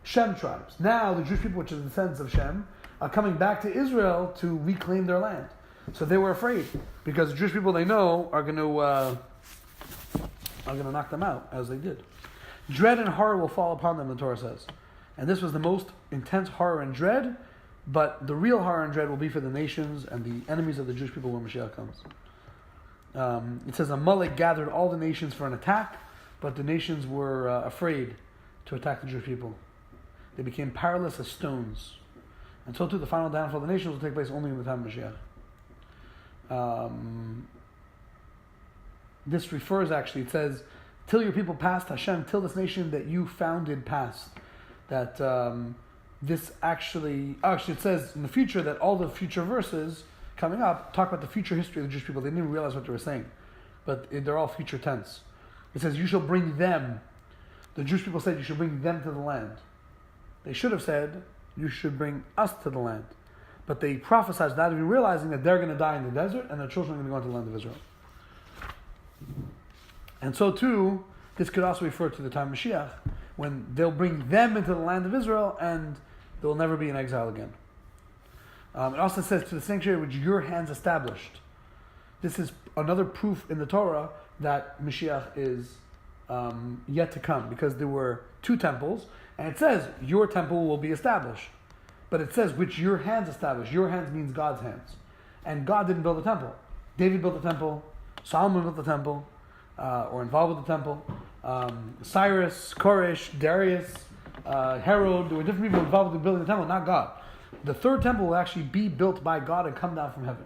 Shem tribes. Now the Jewish people, which are the descendants of Shem, are coming back to Israel to reclaim their land. So they were afraid because the Jewish people they know are going to knock them out, as they did. Dread and horror will fall upon them, the Torah says. And this was the most intense horror and dread, but the real horror and dread will be for the nations and the enemies of the Jewish people when Mashiach comes. It says Amalek gathered all the nations for an attack, but the nations were afraid to attack the Jewish people. They became powerless as stones. And so too, the final downfall of the nations will take place only in the time of Mashiach. This refers actually, it says, till your people passed, Hashem, till this nation that you founded passed. That this actually it says in the future that all the future verses coming up talk about the future history of the Jewish people. They didn't even realize what they were saying. But they're all future tense. It says, you shall bring them. The Jewish people said, you should bring them to the land. They should have said, you should bring us to the land. But they prophesied without even realizing that they're going to die in the desert and their children are going to go into the land of Israel. And so too, this could also refer to the time of Mashiach, when they'll bring them into the land of Israel and they will never be in exile again. It also says, to the sanctuary which your hands established. This is another proof in the Torah that Mashiach is yet to come, because there were 2 temples, and it says, your temple will be established. But it says, which your hands established. Your hands means God's hands. And God didn't build a temple. David built the temple. Solomon built the temple, or involved with the temple. Cyrus, Koresh, Darius, Herod, there were different people involved with building the temple, not God. The 3rd temple will actually be built by God and come down from heaven.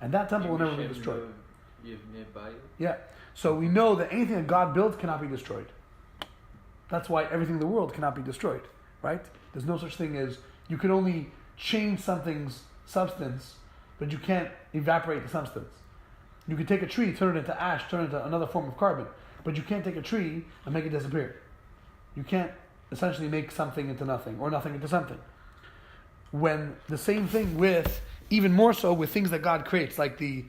And that temple will never be destroyed. Yeah. So we know that anything that God builds cannot be destroyed. That's why everything in the world cannot be destroyed, right? There's no such thing as, you can only change something's substance, but you can't evaporate the substance. You can take a tree, turn it into ash, turn it into another form of carbon, but you can't take a tree and make it disappear. You can't essentially make something into nothing, or nothing into something. When the same thing with, even more so with things that God creates, like the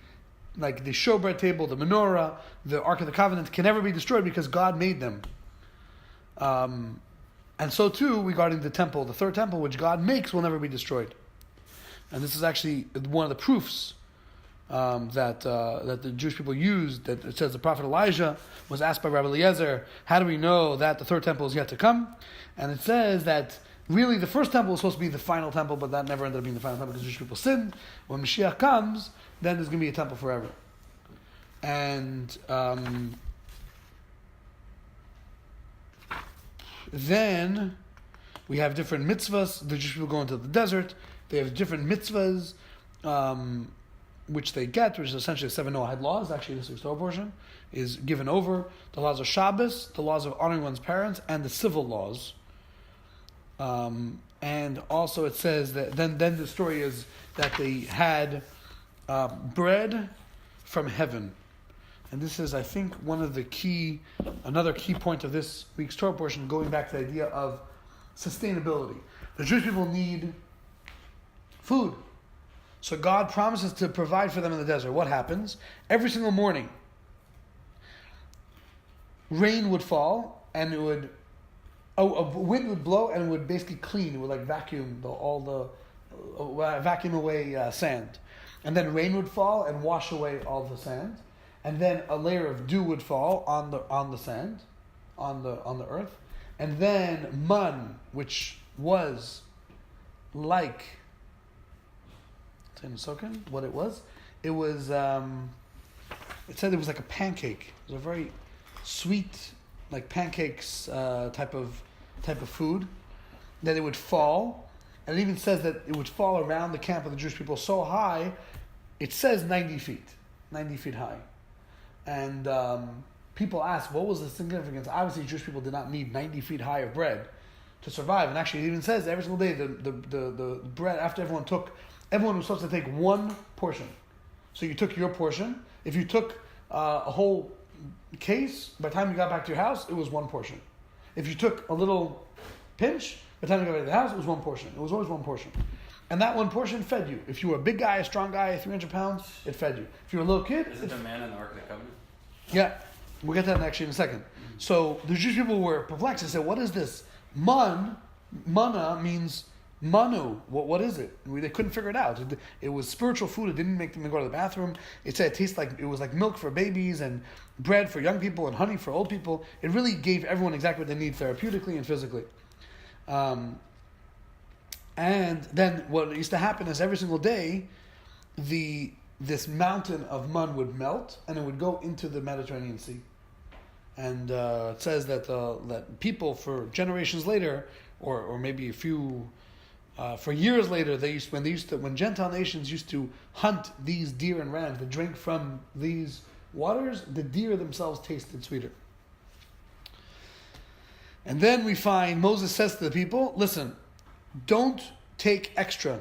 showbread table, the menorah, the Ark of the Covenant, can never be destroyed because God made them. And so too, regarding the temple, the 3rd temple, which God makes, will never be destroyed. And this is actually one of the proofs that the Jewish people used. That it says the prophet Elijah was asked by Rabbi Eliezer, how do we know that the 3rd temple is yet to come? And it says that really the 1st temple was supposed to be the final temple, but that never ended up being the final temple because Jewish people sinned. When Mashiach comes, then there's going to be a temple forever. And then we have different mitzvahs. The Jewish people go into the desert. They have different mitzvahs, which they get, which is essentially 7 Noahide laws. Actually, this Torah portion is given over. The laws of Shabbos, the laws of honoring one's parents, and the civil laws. And also it says that then the story is that they had bread from heaven. And this is, I think, another key point of this week's Torah portion, going back to the idea of sustainability. The Jewish people need food. So God promises to provide for them in the desert. What happens? Every single morning, rain would fall, and it would, a wind would blow, and it would basically clean. It would vacuum vacuum away sand. And then rain would fall and wash away all the sand. And then a layer of dew would fall on the sand, on the earth, and then mun, which was like, what it was it said it was like a pancake. It was a very sweet, like pancakes type of food. That it would fall, and it even says that it would fall around the camp of the Jewish people so high. It says 90 feet high. And people ask, what was the significance? Obviously, Jewish people did not need 90 feet high of bread to survive. And actually, it even says every single day the bread, after everyone was supposed to take one portion. So you took your portion. If you took a whole case, by the time you got back to your house, it was one portion. If you took a little pinch, by the time you got back to the house, it was one portion. It was always one portion. And that one portion fed you. If you were a big guy, a strong guy, 300 pounds, it fed you. If you were a little kid... Is it the man in the Ark of the Covenant? Yeah. We'll get to that actually in a second. So the Jewish people were perplexed. They said, what is this? Mana means manu. What is it? They couldn't figure it out. It was spiritual food. It didn't make them go to the bathroom. It said it was like milk for babies and bread for young people and honey for old people. It really gave everyone exactly what they need therapeutically and physically. And then what used to happen is every single day, this mountain of mun would melt and it would go into the Mediterranean Sea. And it says that that people for generations later, or maybe for years later, when Gentile nations used to hunt these deer and rams to drink from these waters, the deer themselves tasted sweeter. And then we find Moses says to the people, listen, don't take extra.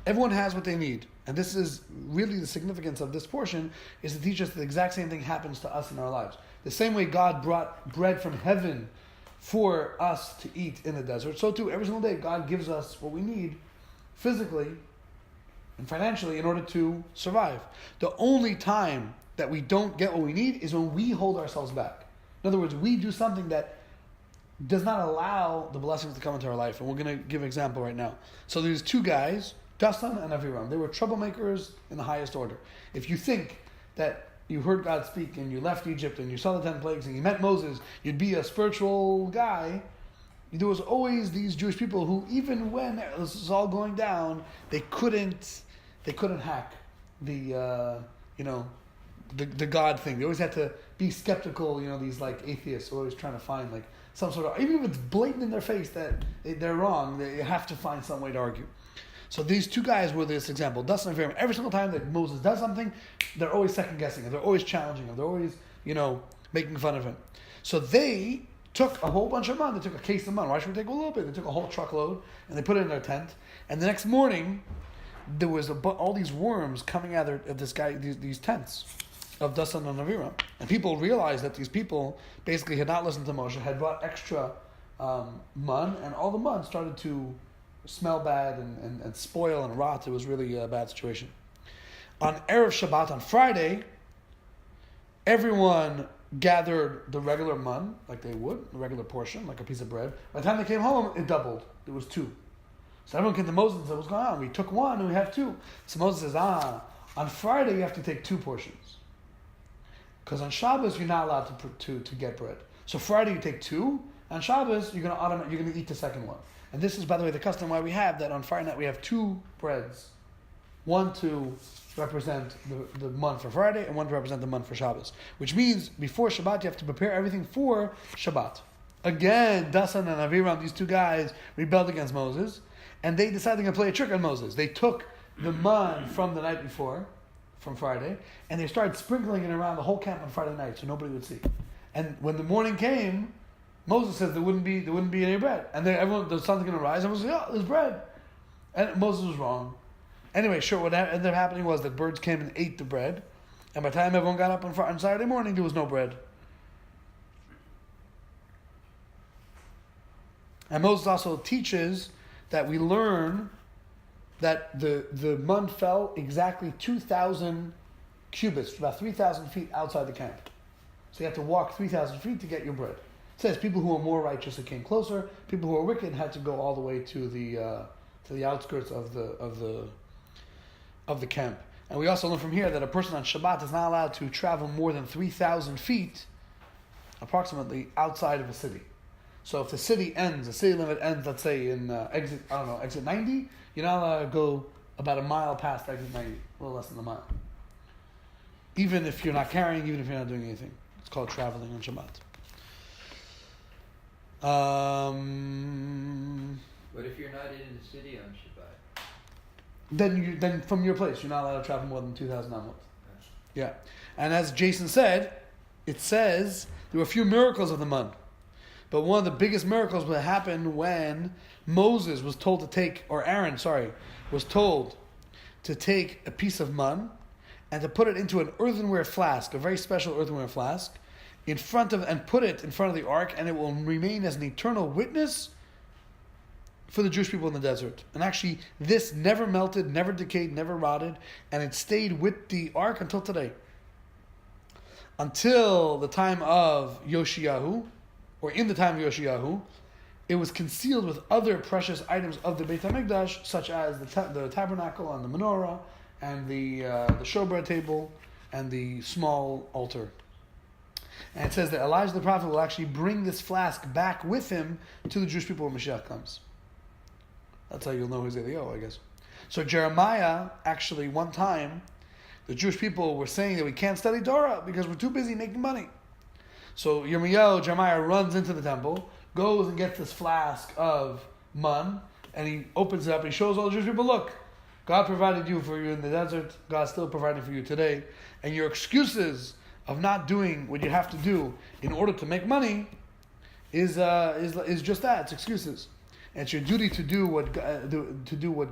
Everyone has what they need. And this is really the significance of this portion, is to teach us the exact same thing happens to us in our lives. The same way God brought bread from heaven for us to eat in the desert, so too every single day God gives us what we need physically and financially in order to survive. The only time that we don't get what we need is when we hold ourselves back. In other words, we do something that does not allow the blessings to come into our life. And we're going to give an example right now. So there's two guys, Dasan and Aviram. They were troublemakers in the highest order. If you think that you heard God speak and you left Egypt and you saw the 10 plagues and you met Moses, you'd be a spiritual guy. There was always these Jewish people who, even when this was all going down, they couldn't hack the God thing. They always had to be skeptical. These atheists always trying to find some sort of, even if it's blatant in their face that they're wrong, they have to find some way to argue. So these two guys were this example. Dasan and Aviram. Every single time that Moses does something, they're always second guessing him. They're always challenging him. They're always, making fun of him. So they took a whole bunch of mun. They took a case of mun. Why should we take a little bit? They took a whole truckload and they put it in their tent. And the next morning, there was all these worms coming out of these tents of Dasan and Aviram. And people realized that these people basically had not listened to Moshe, had brought extra mun, and all the mun started to smell bad and spoil and rot. It was really a bad situation. On Erev Shabbat, on Friday, everyone gathered the regular mun, like they would, the regular portion, like a piece of bread. By the time they came home, it doubled. It was 2. So everyone came to Moses and said, what's going on? We took 1 and we have 2. So Moses says, on Friday you have to take 2 portions. Because on Shabbos you're not allowed to get bread. So Friday you take 2. On Shabbos you're going to eat the second one. And this is, by the way, the custom why we have that on Friday night we have 2 breads one to represent the month for Friday and one to represent the month for Shabbos. Which means before Shabbat you have to prepare everything for Shabbat. Again, Dasan and Aviram, these two guys, rebelled against Moses, and they decided to play a trick on Moses. They took the man from the night before, from Friday, and they started sprinkling it around the whole camp on Friday night so nobody would see. And when the morning came, Moses says there wouldn't be any bread. And then there's something going to rise, and everyone says, there's bread. And Moses was wrong. Anyway, sure, what ended up happening was that birds came and ate the bread, and by the time everyone got up on Saturday morning, there was no bread. And Moses also teaches that we learn that the mun fell exactly 2,000 cubits, about 3,000 feet outside the camp. So you have to walk 3,000 feet to get your bread. It says people who were more righteous came closer. People who were wicked had to go all the way to the outskirts of the camp. And we also learn from here that a person on Shabbat is not allowed to travel more than 3,000 feet, approximately, outside of a city. So if the city limit ends, let's say in exit 90, you're not allowed to go about a mile past exit 90, a little less than a mile. Even if you're not carrying, even if you're not doing anything. It's called traveling on Shabbat. What if you're not in the city on Shabbat? Then from your place, you're not allowed to travel more than 2,000 amot. Yeah. And as Jason said, it says there were a few miracles of the mun. But one of the biggest miracles would happen when Moses was told to take, or Aaron, was told to take a piece of mun and to put it into an earthenware flask, a very special earthenware flask, and put it in front of the ark, and it will remain as an eternal witness for the Jewish people in the desert. And actually, this never melted, never decayed, never rotted, and it stayed with the ark until today. Until the time of Yoshiyahu, or in the time of Yoshiyahu, it was concealed with other precious items of the Beit HaMikdash, such as the tabernacle and the menorah, and the showbread table, and the small altar. And it says that Elijah the prophet will actually bring this flask back with him to the Jewish people when Mashiach comes. That's how you'll know who's Eliyahu, I guess. So Jeremiah, actually, one time, the Jewish people were saying that we can't study Torah because we're too busy making money. So Jeremiah runs into the temple, goes and gets this flask of mun, and he opens it up and he shows all the Jewish people, look, God provided for you in the desert, God's still providing for you today, and your excuses of not doing what you have to do in order to make money is just that, it's excuses. And it's your duty to do what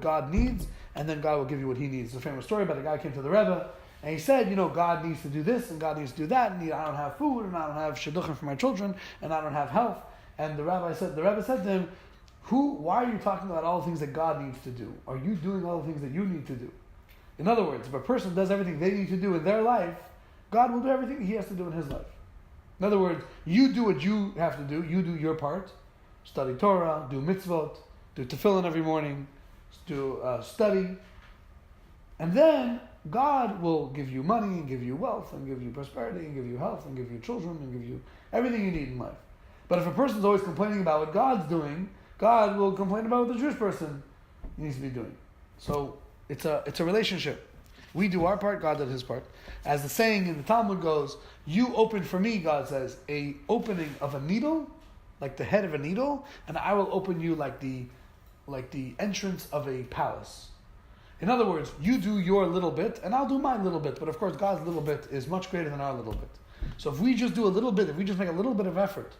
God needs, and then God will give you what He needs. It's a famous story about a guy who came to the Rebbe, and he said, God needs to do this, and God needs to do that, and I don't have food, and I don't have shidduchim for my children, and I don't have health. And the Rebbe said to him, why are you talking about all the things that God needs to do? Are you doing all the things that you need to do? In other words, if a person does everything they need to do in their life, God will do everything He has to do in His life. In other words, you do what you have to do, you do your part, study Torah, do mitzvot, do tefillin every morning, do study, and then God will give you money and give you wealth and give you prosperity and give you health and give you children and give you everything you need in life. But if a person is always complaining about what God's doing, God will complain about what the Jewish person needs to be doing. So it's a relationship. We do our part, God did His part. As the saying in the Talmud goes, you open for me, God says, a opening of a needle, like the head of a needle, and I will open you like the entrance of a palace. In other words, you do your little bit, and I'll do my little bit. But of course, God's little bit is much greater than our little bit. So if we just do a little bit, if we just make a little bit of effort,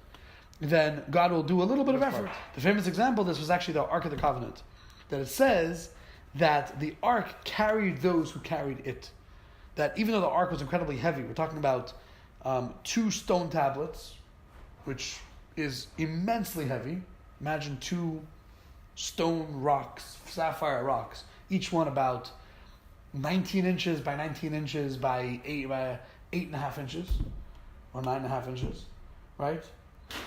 then God will do a little bit of effort. The famous example of this was actually the Ark of the Covenant. That it says that the Ark carried those who carried it. That even though the Ark was incredibly heavy, we're talking about 2 stone tablets, which is immensely heavy. Imagine 2 stone rocks, sapphire rocks, each one about 19 inches by 19 inches by 8.5 inches, or 9.5 inches, right?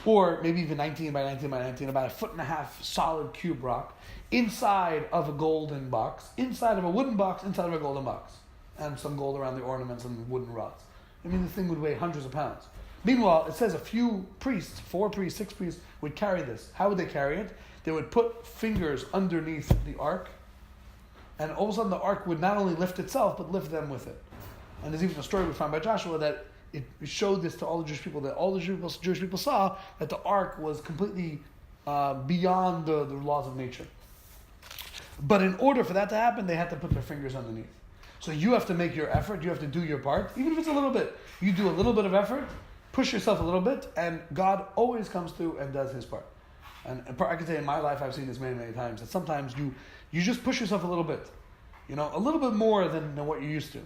Or maybe even 19 by 19 by 19, about 1.5 foot solid cube rock, inside of a golden box, inside of a wooden box, inside of a golden box, and some gold around the ornaments and wooden rods. I mean, the thing would weigh hundreds of pounds. Meanwhile, it says a few priests, 4 priests, 6 priests, would carry this. How would they carry it? They would put fingers underneath the ark, and all of a sudden the ark would not only lift itself, but lift them with it. And there's even a story we find by Joshua that it showed this to all the Jewish people, that all the Jewish people saw that the ark was completely beyond the laws of nature. But in order for that to happen, they had to put their fingers underneath. So you have to make your effort, you have to do your part, even if it's a little bit. You do a little bit of effort, push yourself a little bit, and God always comes through and does his part. And I can say in my life, I've seen this many, many times, that sometimes you just push yourself a little bit. A little bit more than what you used to.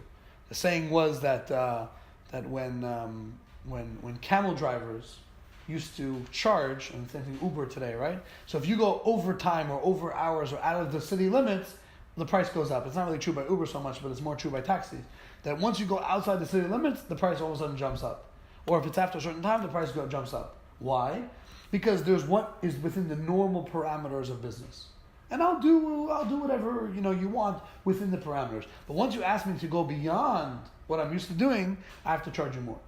The saying was that when camel drivers used to charge, and same thing Uber today, right? So if you go over time or over hours or out of the city limits, the price goes up. It's not really true by Uber so much, but it's more true by taxis. That once you go outside the city limits, the price all of a sudden jumps up. Or if it's after a certain time, the price jumps up. Why? Because there's what is within the normal parameters of business. And I'll do whatever you want within the parameters. But once you ask me to go beyond what I'm used to doing, I have to charge you more.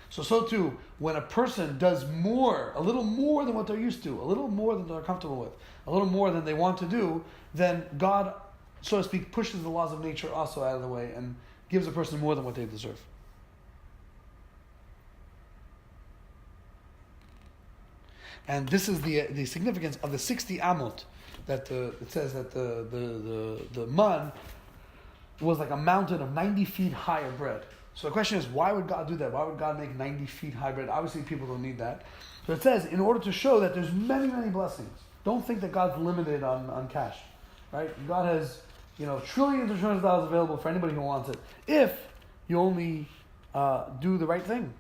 So too, when a person does more, a little more than what they're used to, a little more than they're comfortable with, a little more than they want to do, then God, so to speak, pushes the laws of nature also out of the way and gives a person more than what they deserve. And this is the significance of the 60 amot, that it says that the man was like a mountain of 90 feet high of bread. So the question is, why would God do that? Why would God make 90 feet high bread? Obviously, people don't need that. So it says, in order to show that there's many, many blessings. Don't think that God's limited on cash, right? God has, trillions and trillions of dollars available for anybody who wants it, if you only do the right thing,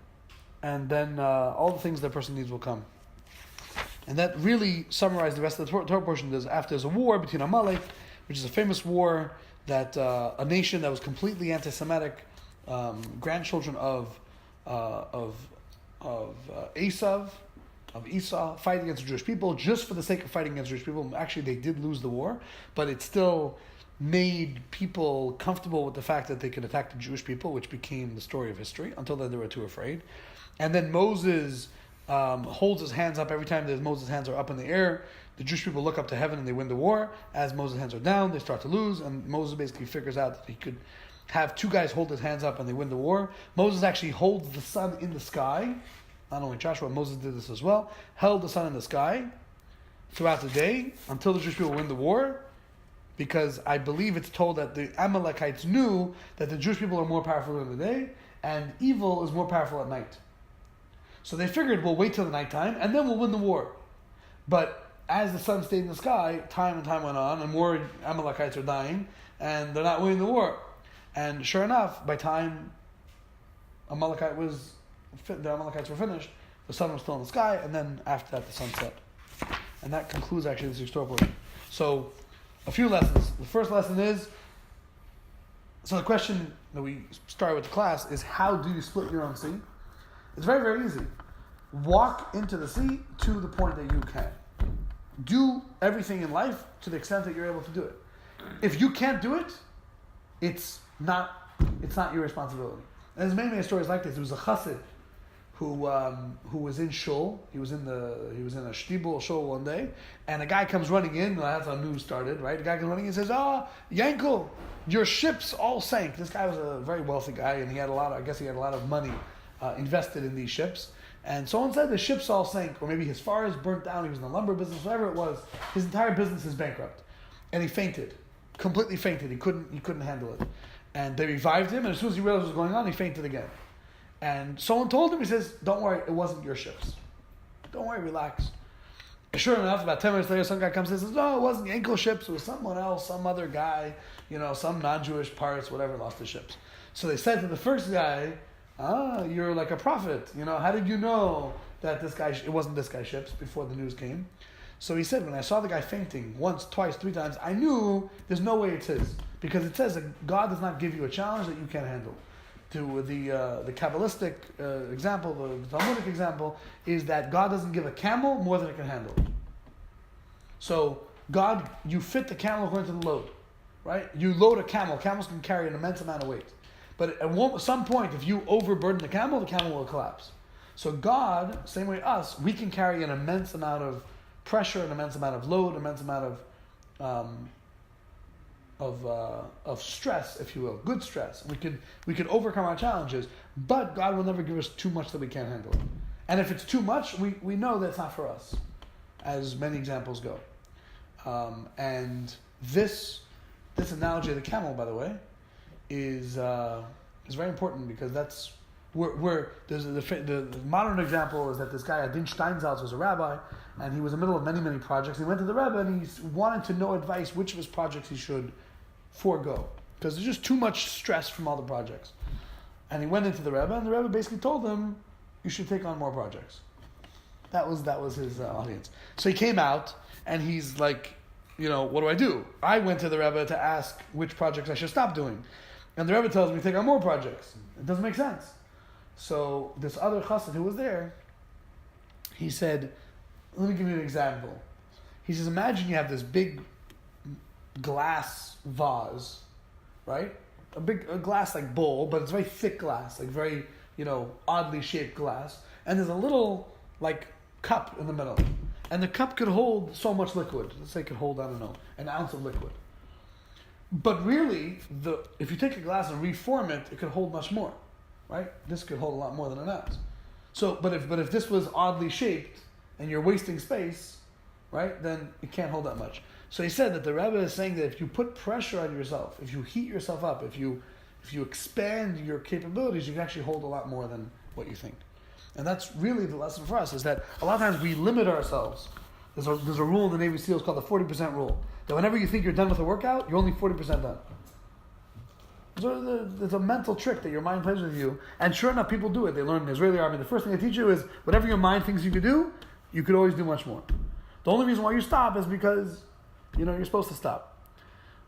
and then all the things that person needs will come. And that really summarized the rest of the Torah portion. There's a war between Amalek, which is a famous war that a nation that was completely anti-Semitic, grandchildren of Esau, fight against the Jewish people just for the sake of fighting against Jewish people. Actually, they did lose the war, but it still made people comfortable with the fact that they could attack the Jewish people, which became the story of history. Until then, they were too afraid. And then Moses holds his hands up every time that Moses' hands are up in the air. The Jewish people look up to heaven and they win the war. As Moses' hands are down, they start to lose, and Moses basically figures out that he could have two guys hold his hands up and they win the war. Moses actually holds the sun in the sky. Not only Joshua, Moses did this as well. Held the sun in the sky throughout the day until the Jewish people win the war, because I believe it's told that the Amalekites knew that the Jewish people are more powerful during the day and evil is more powerful at night. So they figured, we'll wait till the nighttime and then we'll win the war. But as the sun stayed in the sky, time and time went on, and more Amalekites are dying, and they're not winning the war. And sure enough, by time the Amalekites were finished, the sun was still in the sky, and then after that the sun set. And that concludes actually this historical portion. So, a few lessons. The first lesson is, so the question that we started with the class is, how do you split your own sea? It's very, very easy. Walk into the sea to the point that you can. Do everything in life to the extent that you're able to do it. If you can't do it, it's not your responsibility. And there's many stories like this. There was a chassid who was in shul. He was in a shtibul shul one day, and a guy comes running in. That's how news started, right? The guy comes running in and says, Yankel, your ships all sank. This guy was a very wealthy guy, and he had a lot of money invested in these ships. And someone said the ships all sank, or maybe his forest burnt down. He was in the lumber business, whatever it was. His entire business is bankrupt, and he fainted, completely fainted. He couldn't handle it, and they revived him. And as soon as he realized what was going on, he fainted again. And someone told him, he says, "Don't worry, it wasn't your ships. Don't worry, relax." And sure enough, about 10 minutes later, some guy comes and says, "No, it wasn't Yankel ships. It was someone else, some other guy, some non-Jewish parts, whatever, lost the ships." So they said to the first guy, "You're like a prophet. How did you know that it wasn't this guy's ships before the news came?" So he said, "When I saw the guy fainting once, twice, 3 times, I knew there's no way it's his, because it says that God does not give you a challenge that you can't handle." To the Kabbalistic example, the Talmudic example, is that God doesn't give a camel more than it can handle. So God, you fit the camel according to the load, right? You load a camel. Camels can carry an immense amount of weight. But at some point, if you overburden the camel will collapse. So God, same way us, we can carry an immense amount of pressure, an immense amount of load, an immense amount of of stress, if you will, good stress. We could overcome our challenges, but God will never give us too much that we can't handle. And if it's too much, we know that's not for us, as many examples go. And this analogy of the camel, by the way, is very important, because that's the modern example is that this guy Adin Steinsaltz was a rabbi, and he was in the middle of many projects. He went to the Rebbe and he wanted to know advice which of his projects he should forego, because there's just too much stress from all the projects. And he went into the Rebbe, and the Rebbe basically told him, you should take on more projects. That was his audience. So he came out and he's like, what do I do? I went to the Rebbe to ask which projects I should stop doing, and the Rebbe tells me to take on more projects. It doesn't make sense. So this other chassid who was there, he said, let me give you an example. He says, imagine you have this big glass vase, right? A glass like bowl, but it's very thick glass, like very, oddly shaped glass. And there's a little like cup in the middle. And the cup could hold so much liquid. Let's say it could hold, an ounce of liquid. But really, if you take a glass and reform it, it could hold much more, right? This could hold a lot more than an ounce. So, but if this was oddly shaped and you're wasting space, right, then it can't hold that much. So he said that the Rebbe is saying that if you put pressure on yourself, if you heat yourself up, if you expand your capabilities, you can actually hold a lot more than what you think. And that's really the lesson for us, is that a lot of times we limit ourselves. There's a rule in the Navy SEALs called the 40% rule. That whenever you think you're done with a workout, you're only 40% done. So there's a mental trick that your mind plays with you. And sure enough, people do it. They learn in the Israeli army. The first thing they teach you is whatever your mind thinks you could do, you could always do much more. The only reason why you stop is because, you're supposed to stop.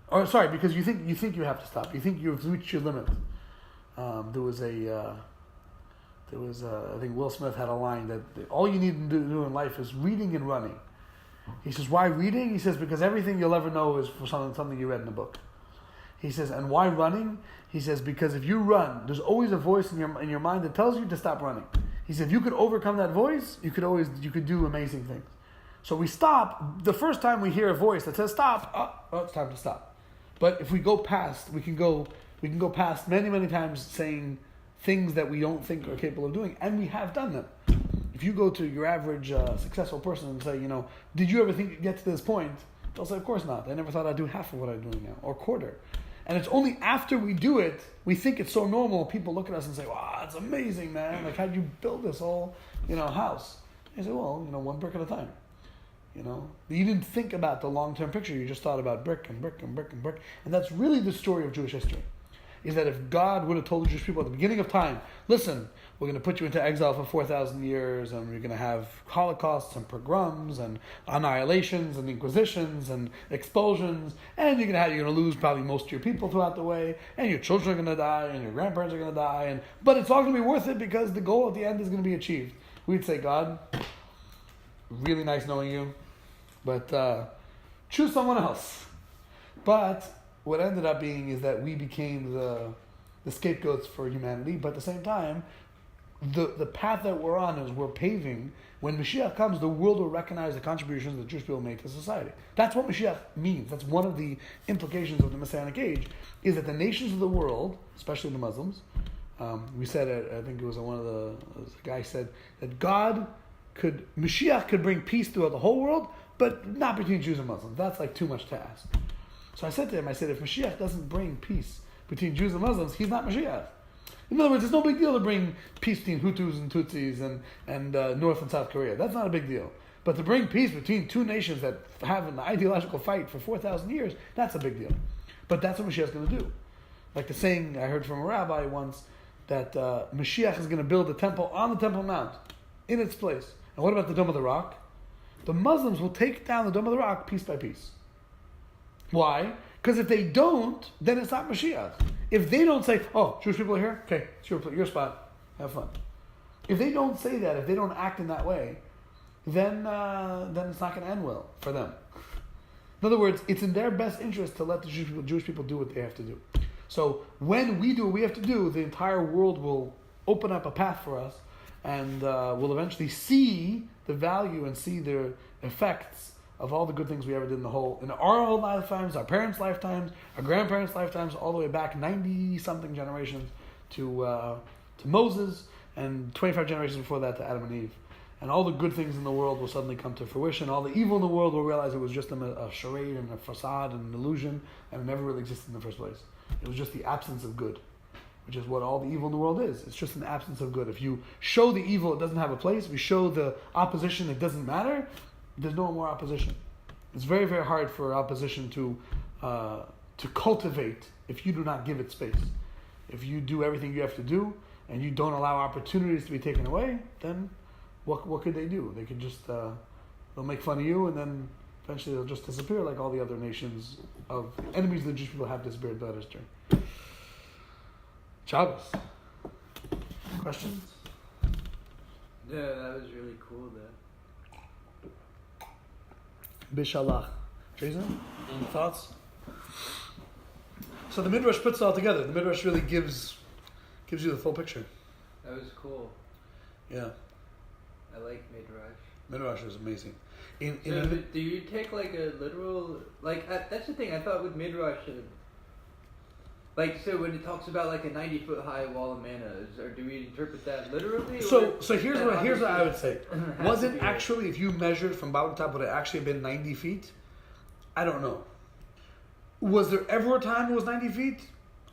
Or sorry, because you think you have to stop. You think you've reached your limit. There was I think Will Smith had a line that all you need to do in life is reading and running. He says, why reading? He says, because everything you'll ever know is for something you read in a book. He says, and why running? He says, because if you run, there's always a voice in your mind that tells you to stop running. He said, if you could overcome that voice, you could do amazing things. So we stop. The first time we hear a voice that says stop, it's time to stop. But if we go past, we can go past many times saying things that we don't think are capable of doing, and we have done them. If you go to your average successful person and say, did you ever think you'd get to this point? They'll say, of course not. I never thought I'd do half of what I'm doing now, or quarter. And it's only after we do it, we think it's so normal, people look at us and say, wow, it's amazing, man. Like, how'd you build this whole, house? I say, well, one brick at a time. You didn't think about the long-term picture. You just thought about brick and brick and brick and brick. And that's really the story of Jewish history. Is that if God would have told the Jewish people at the beginning of time, listen, we're going to put you into exile for 4,000 years, and we're going to have holocausts and pogroms and annihilations and inquisitions and expulsions, and you're going to lose probably most of your people throughout the way, and your children are going to die, and your grandparents are going to die, but it's all going to be worth it because the goal at the end is going to be achieved. We'd say, God, really nice knowing you, but choose someone else. But what ended up being is that we became the scapegoats for humanity, but at the same time, the path that we're on is we're paving. When Mashiach comes, the world will recognize the contributions that Jewish people made to society. That's what Mashiach means. That's one of the implications of the Messianic age, is that the nations of the world, especially the Muslims, we said, I think it was the guy said that Mashiach could bring peace throughout the whole world, but not between Jews and Muslims. That's like too much to ask. So I said to him, if Mashiach doesn't bring peace between Jews and Muslims, he's not Mashiach. In other words, it's no big deal to bring peace between Hutus and Tutsis and North and South Korea. That's not a big deal. But to bring peace between two nations that have an ideological fight for 4,000 years, that's a big deal. But that's what Mashiach's going to do. Like the saying I heard from a rabbi once, that Mashiach is going to build a temple on the Temple Mount, in its place. And what about the Dome of the Rock? The Muslims will take down the Dome of the Rock piece by piece. Why? Because if they don't, then it's not Mashiach. If they don't say, oh, Jewish people are here? Okay, it's your spot. Have fun. If they don't say that, if they don't act in that way, then it's not going to end well for them. In other words, it's in their best interest to let the Jewish people do what they have to do. So when we do what we have to do, the entire world will open up a path for us, and we'll eventually see the value and see the effects of all the good things we ever did in our whole lifetimes, our parents' lifetimes, our grandparents' lifetimes, all the way back 90-something generations to Moses, and 25 generations before that to Adam and Eve. And all the good things in the world will suddenly come to fruition. All the evil in the world will realize it was just a charade and a facade and an illusion, and it never really existed in the first place. It was just the absence of good, which is what all the evil in the world is. It's just an absence of good. If you show the evil, it doesn't have a place. If you show the opposition, it doesn't matter. There's no more opposition. It's very, very hard for opposition to cultivate if you do not give it space. If you do everything you have to do and you don't allow opportunities to be taken away, then what could they do? They could just they'll make fun of you, and then eventually they'll just disappear like all the other nations of enemies of the Jewish people have disappeared throughout history. Shabbos. Questions? Yeah, that was really cool though. Beshalach. Jason, thoughts? So the Midrash puts it all together. The Midrash really gives you the full picture. That was cool. Yeah. I like Midrash. Midrash is amazing. Do you take like a literal, that's the thing, I thought with Midrash, so when it talks about like a 90-foot high wall of manna, or do we interpret that literally? So here's what I would say. Wasn't actually, if you measured from bottom to top, would it actually have been 90 feet? I don't know. Was there ever a time it was 90 feet?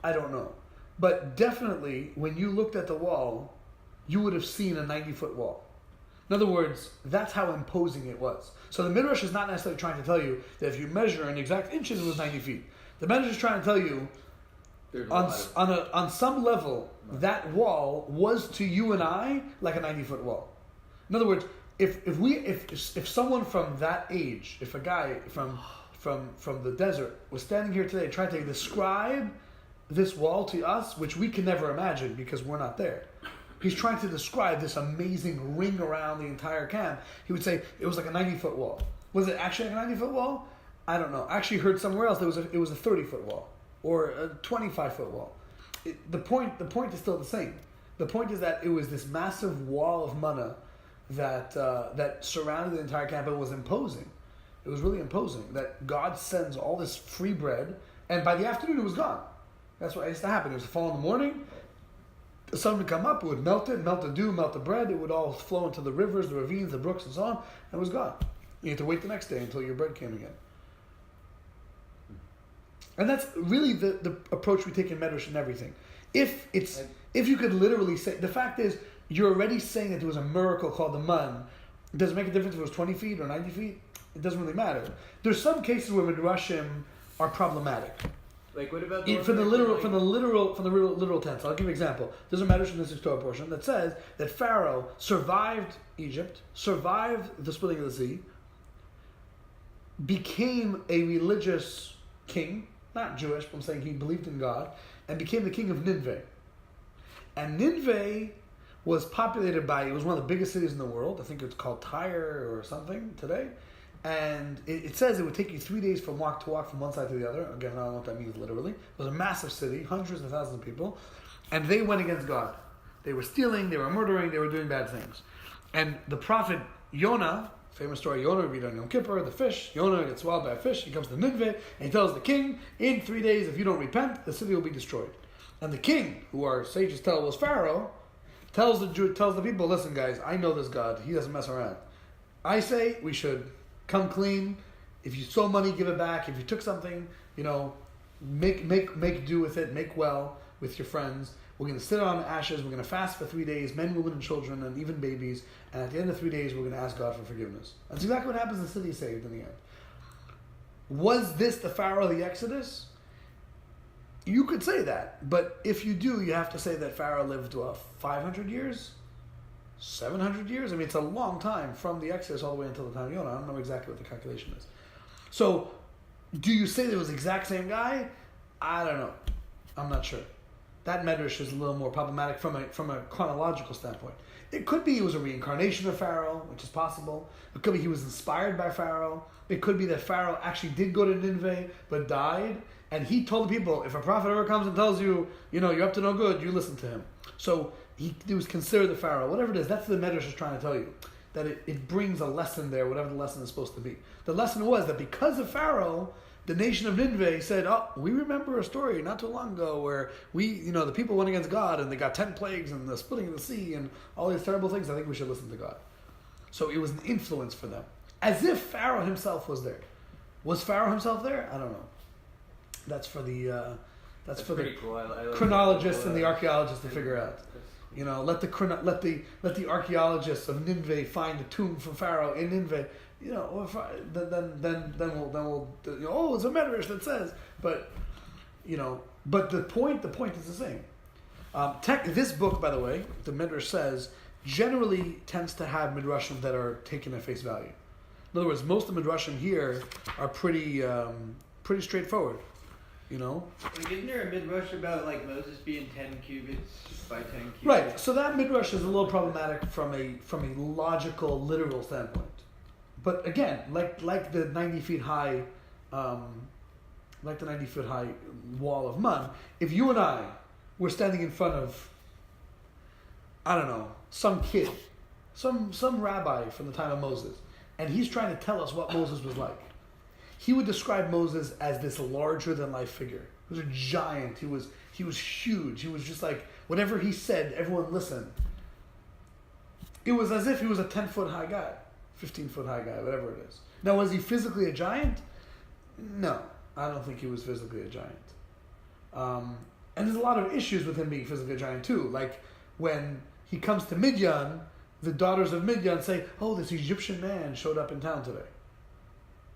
I don't know. But definitely, when you looked at the wall, you would have seen a 90-foot wall. In other words, that's how imposing it was. So the Midrash is not necessarily trying to tell you that if you measure in exact inches, it was 90 feet. The Midrash is trying to tell you, on some level, that wall was to you and I like a 90-foot wall. In other words, if someone from that age, if a guy from the desert was standing here today trying to describe this wall to us, which we can never imagine because we're not there. He's trying to describe this amazing ring around the entire camp. He would say it was like a 90-foot wall. Was it actually like a 90-foot wall? I don't know. I actually heard somewhere else that it was a 30-foot wall or a 25-foot wall. The point is still the same. The point is that it was this massive wall of manna that surrounded the entire camp. It was imposing. It was really imposing that God sends all this free bread, and by the afternoon it was gone. That's what used to happen. It was to fall in the morning. The sun would come up, it would melt the dew, melt the bread. It would all flow into the rivers, the ravines, the brooks, and so on, and it was gone. You had to wait the next day until your bread came again. And that's really the approach we take in Medrash and everything. If you could literally say, the fact is, you're already saying that there was a miracle called the man. Does it make a difference if it was 20 feet or 90 feet? It doesn't really matter. There's some cases where Midrashim are problematic. Like what about from the literal tense? I'll give you an example. There's a Medrash in this Torah portion that says that Pharaoh survived Egypt, survived the splitting of the sea, became a religious king, not Jewish, but I'm saying he believed in God, and became the king of Nineveh. And Nineveh was populated by, it was one of the biggest cities in the world. I think it's called Tyre or something today. And it says it would take you 3 days to walk from one side to the other. Again, I don't know what that means literally. It was a massive city, hundreds of thousands of people. And they went against God. They were stealing, they were murdering, they were doing bad things. And the prophet Yonah, famous story, Yonah, read on Yom Kippur, the fish, Yonah gets swallowed by a fish, he comes to Nineveh, and he tells the king, in 3 days, if you don't repent, the city will be destroyed. And the king, who our sages tell was Pharaoh, tells the people, listen guys, I know this God, he doesn't mess around. I say we should come clean. If you stole money, give it back. If you took something, make do with it. Make well with your friends. We're going to sit on ashes. We're going to fast for 3 days, men, women, and children, and even babies. And at the end of 3 days, we're going to ask God for forgiveness. That's exactly what happens. The city is saved in the end. Was this the Pharaoh of the Exodus? You could say that. But if you do, you have to say that Pharaoh lived 500 years? 700 years? I mean, it's a long time from the Exodus all the way until the time of Yonah. I don't know exactly what the calculation is. So, do you say that it was the exact same guy? I don't know. I'm not sure. That Medrash is a little more problematic from a chronological standpoint. It could be it was a reincarnation of Pharaoh, which is possible. It could be he was inspired by Pharaoh. It could be that Pharaoh actually did go to Nineveh, but died. And he told the people, if a prophet ever comes and tells you, you're up to no good, you listen to him. So, he was considered the Pharaoh. Whatever it is, that's what the Medrash is trying to tell you. that it brings a lesson there, whatever the lesson is supposed to be. The lesson was that because of Pharaoh, the nation of Nineveh said, "Oh, we remember a story not too long ago where the people went against God and they got 10 plagues and the splitting of the sea and all these terrible things. I think we should listen to God." So it was an influence for them, as if Pharaoh himself was there. Was Pharaoh himself there? I don't know. That's for the cool. I like chronologists and the archaeologists to figure out. Let the archaeologists of Nineveh find the tomb from Pharaoh in Nineveh. Then we'll it's a medrash that says, but the point is the same. This book, by the way, the medrash says, generally tends to have midrashim that are taken at face value. In other words, most of the midrashim here are pretty straightforward. Like, isn't there a midrash about like Moses being 10 cubits by 10 cubits? Right. So that midrash is a little problematic from a logical, literal standpoint. But again, like the 90 feet high, wall of mud, if you and I were standing in front of, I don't know, some kid, some rabbi from the time of Moses, and he's trying to tell us what Moses was like, he would describe Moses as this larger than life figure. He was a giant. He was huge. He was just like, whatever he said, everyone listened. It was as if he was a 10-foot high guy, 15-foot high guy, whatever it is. Now, was he physically a giant? No, I don't think he was physically a giant. And there's a lot of issues with him being physically a giant too. Like when he comes to Midian, the daughters of Midian say, "Oh, this Egyptian man showed up in town today."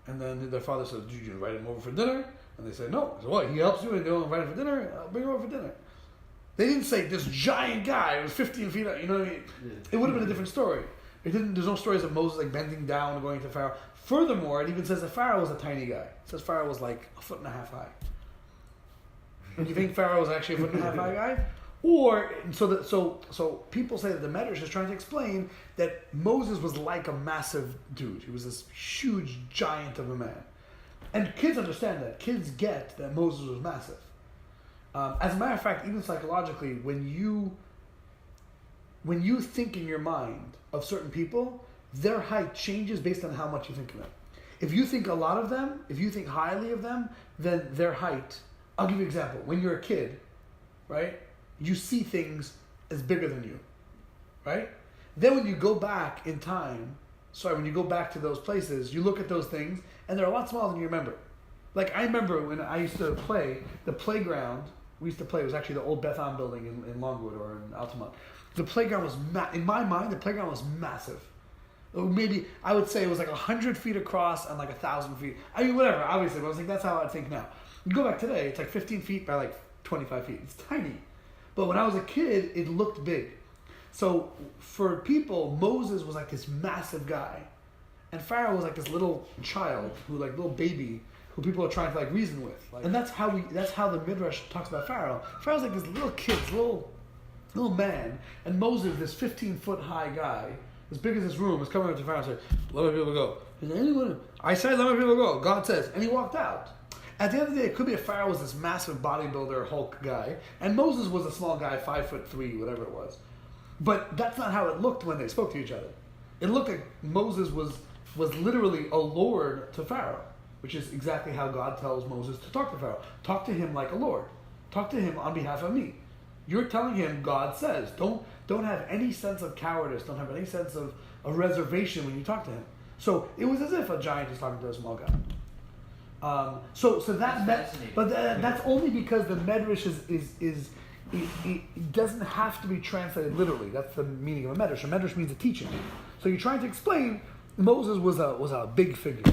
And then their father says, "Did you invite him over for dinner?" And they say, "No." So what? He helps you and you don't invite him for dinner? I'll bring him over for dinner. They didn't say this giant guy was 15 feet up. You know what I mean? It would have been a different story. It didn't. There's no stories of Moses like bending down and going to Pharaoh. Furthermore, it even says that Pharaoh was a tiny guy. It says Pharaoh was like 1.5 feet high. And you think Pharaoh was actually a 1.5 feet high guy? Or so people say that the Medrash is trying to explain that Moses was like a massive dude. He was this huge giant of a man. And kids understand that. Kids get that Moses was massive. As a matter of fact, even psychologically, when you think in your mind of certain people, their height changes based on how much you think of them. If you think a lot of them, if you think highly of them, then their height. I'll give you an example. When you're a kid, right? You see things as bigger than you, right? Then when you go back in time, when you go back to those places, you look at those things, and they're a lot smaller than you remember. Like, I remember when I used to play, the playground, we used to play, it was actually the old Beth Am building in Longwood or in Altamont. The playground was, in my mind, the playground was massive. Maybe, I would say it was like 100 feet across and like 1,000 feet. I mean, whatever, obviously, but I was like, that's how I think now. You go back today, it's like 15 feet by like 25 feet. It's tiny. But when I was a kid, it looked big. So for people, Moses was like this massive guy. And Pharaoh was like this little child, little baby, who people are trying to like reason with. And that's how the Midrash talks about Pharaoh. Pharaoh's like this little kid, this little man. And Moses, this 15-foot high guy, as big as this room, is coming up to Pharaoh and says, "Let my people go." He said, I said, "Let my people go." God says. And he walked out. At the end of the day, it could be if Pharaoh was this massive bodybuilder, Hulk guy, and Moses was a small guy, 5'3", whatever it was. But that's not how it looked when they spoke to each other. It looked like Moses was literally a lord to Pharaoh, which is exactly how God tells Moses to talk to Pharaoh. Talk to him like a lord. Talk to him on behalf of me. You're telling him God says. Don't have any sense of cowardice. Don't have any sense of a reservation when you talk to him. So it was as if a giant is talking to a small guy. That's only because the Medrash it doesn't have to be translated literally. That's the meaning of a Medrash. A Medrash means a teaching. So you're trying to explain Moses was a big figure.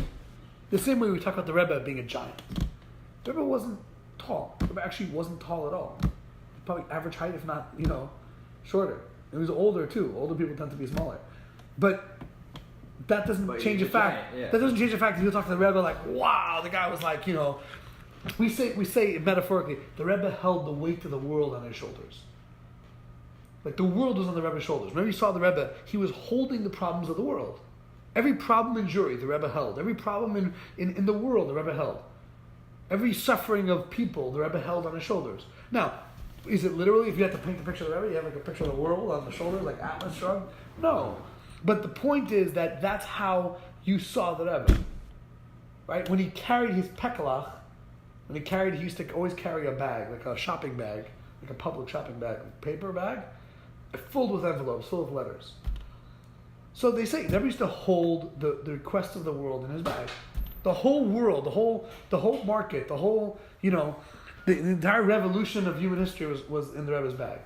The same way we talk about the Rebbe being a giant. The Rebbe wasn't tall. The Rebbe actually wasn't tall at all. Probably average height, if not, shorter. He was older too. Older people tend to be smaller. But that doesn't change the fact. Yeah. That doesn't change the fact that you talk to the Rebbe like, wow, the guy was like, we say metaphorically, the Rebbe held the weight of the world on his shoulders. Like the world was on the Rebbe's shoulders. Whenever you saw the Rebbe, he was holding the problems of the world. Every problem in Jewry, the Rebbe held. Every problem in the world, the Rebbe held. Every suffering of people, the Rebbe held on his shoulders. Now, is it literally, if you had to paint a picture of the Rebbe, you have like a picture of the world on the shoulders, like Atlas shrugged? No. But the point is that that's how you saw the Rebbe. Right? When he carried his pekalach, he used to always carry a bag, like a shopping bag, like a public shopping bag, paper bag, filled with envelopes, filled with letters. So they say, Rebbe used to hold the request of the world in his bag. The whole world, the whole market, the whole, the entire revolution of human history was in the Rebbe's bag.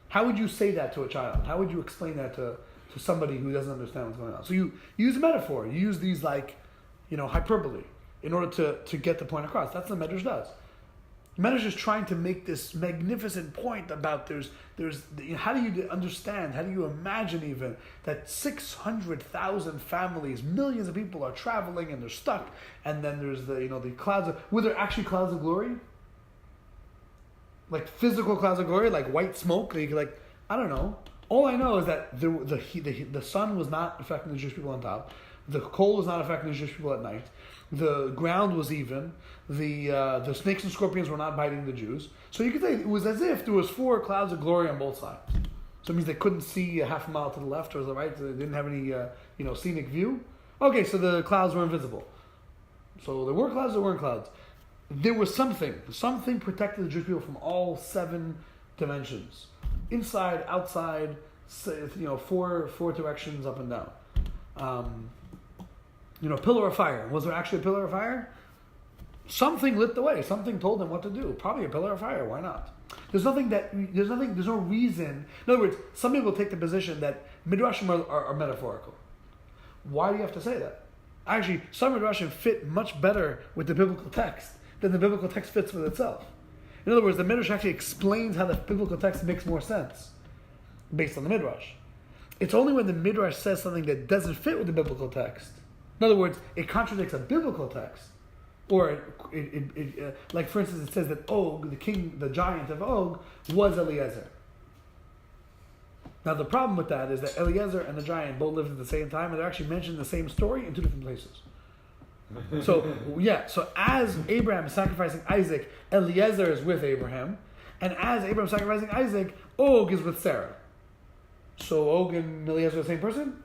How would you say that to a child? How would you explain that to somebody who doesn't understand what's going on? So you use a metaphor. You use these hyperbole in order to get the point across. That's what the Medrash does. The Medrash is trying to make this magnificent point about there's how do you understand, how do you imagine even that 600,000 families, millions of people are traveling and they're stuck, and then there's the clouds were there actually clouds of glory? Like physical clouds of glory, like white smoke, I don't know. All I know is that the sun was not affecting the Jewish people on top. The cold was not affecting the Jewish people at night. The ground was even. The snakes and scorpions were not biting the Jews. So you could say it was as if there was 4 clouds of glory on both sides. So it means they couldn't see a half a mile to the left or to the right. They didn't have any scenic view. Okay, so the clouds were invisible. So there were clouds, there weren't clouds. There was something protected the Jewish people from all 7 dimensions. Inside, outside, 4 directions up and down. Pillar of fire. Was there actually a pillar of fire? Something lit the way. Something told them what to do. Probably a pillar of fire. Why not? There's no reason. In other words, some people take the position that midrashim are metaphorical. Why do you have to say that? Actually, some midrashim fit much better with the biblical text than the biblical text fits with itself. In other words, the midrash actually explains how the biblical text makes more sense based on the midrash. It's only when the midrash says something that doesn't fit with the biblical text. In other words, it contradicts a biblical text. Or, like for instance, it says that Og, the giant of Og, was Eliezer. Now the problem with that is that Eliezer and the giant both lived at the same time, and they're actually mentioned in the same story in 2 different places. So as Abraham is sacrificing Isaac, Eliezer is with Abraham, and as Abraham is sacrificing Isaac, Og is with Sarah. So Og and Eliezer are the same person?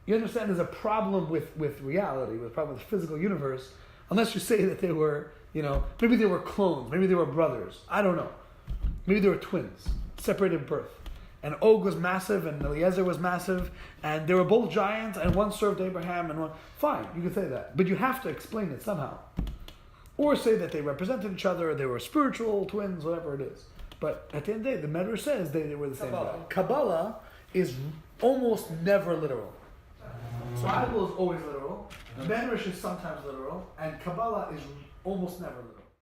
You understand there's a problem with reality, with a problem with the physical universe, unless you say that they were, maybe they were clones, maybe they were brothers. I don't know. Maybe they were twins, separated at birth. And Og was massive and Eliezer was massive, and they were both giants, and one served Abraham and one... Fine, you can say that. But you have to explain it somehow. Or say that they represented each other, they were spiritual twins, whatever it is. But at the end of the day, the Medrash says they were the same guy. Kabbalah is almost never literal. So Bible is always literal, Medrash is sometimes literal, and Kabbalah is almost never literal.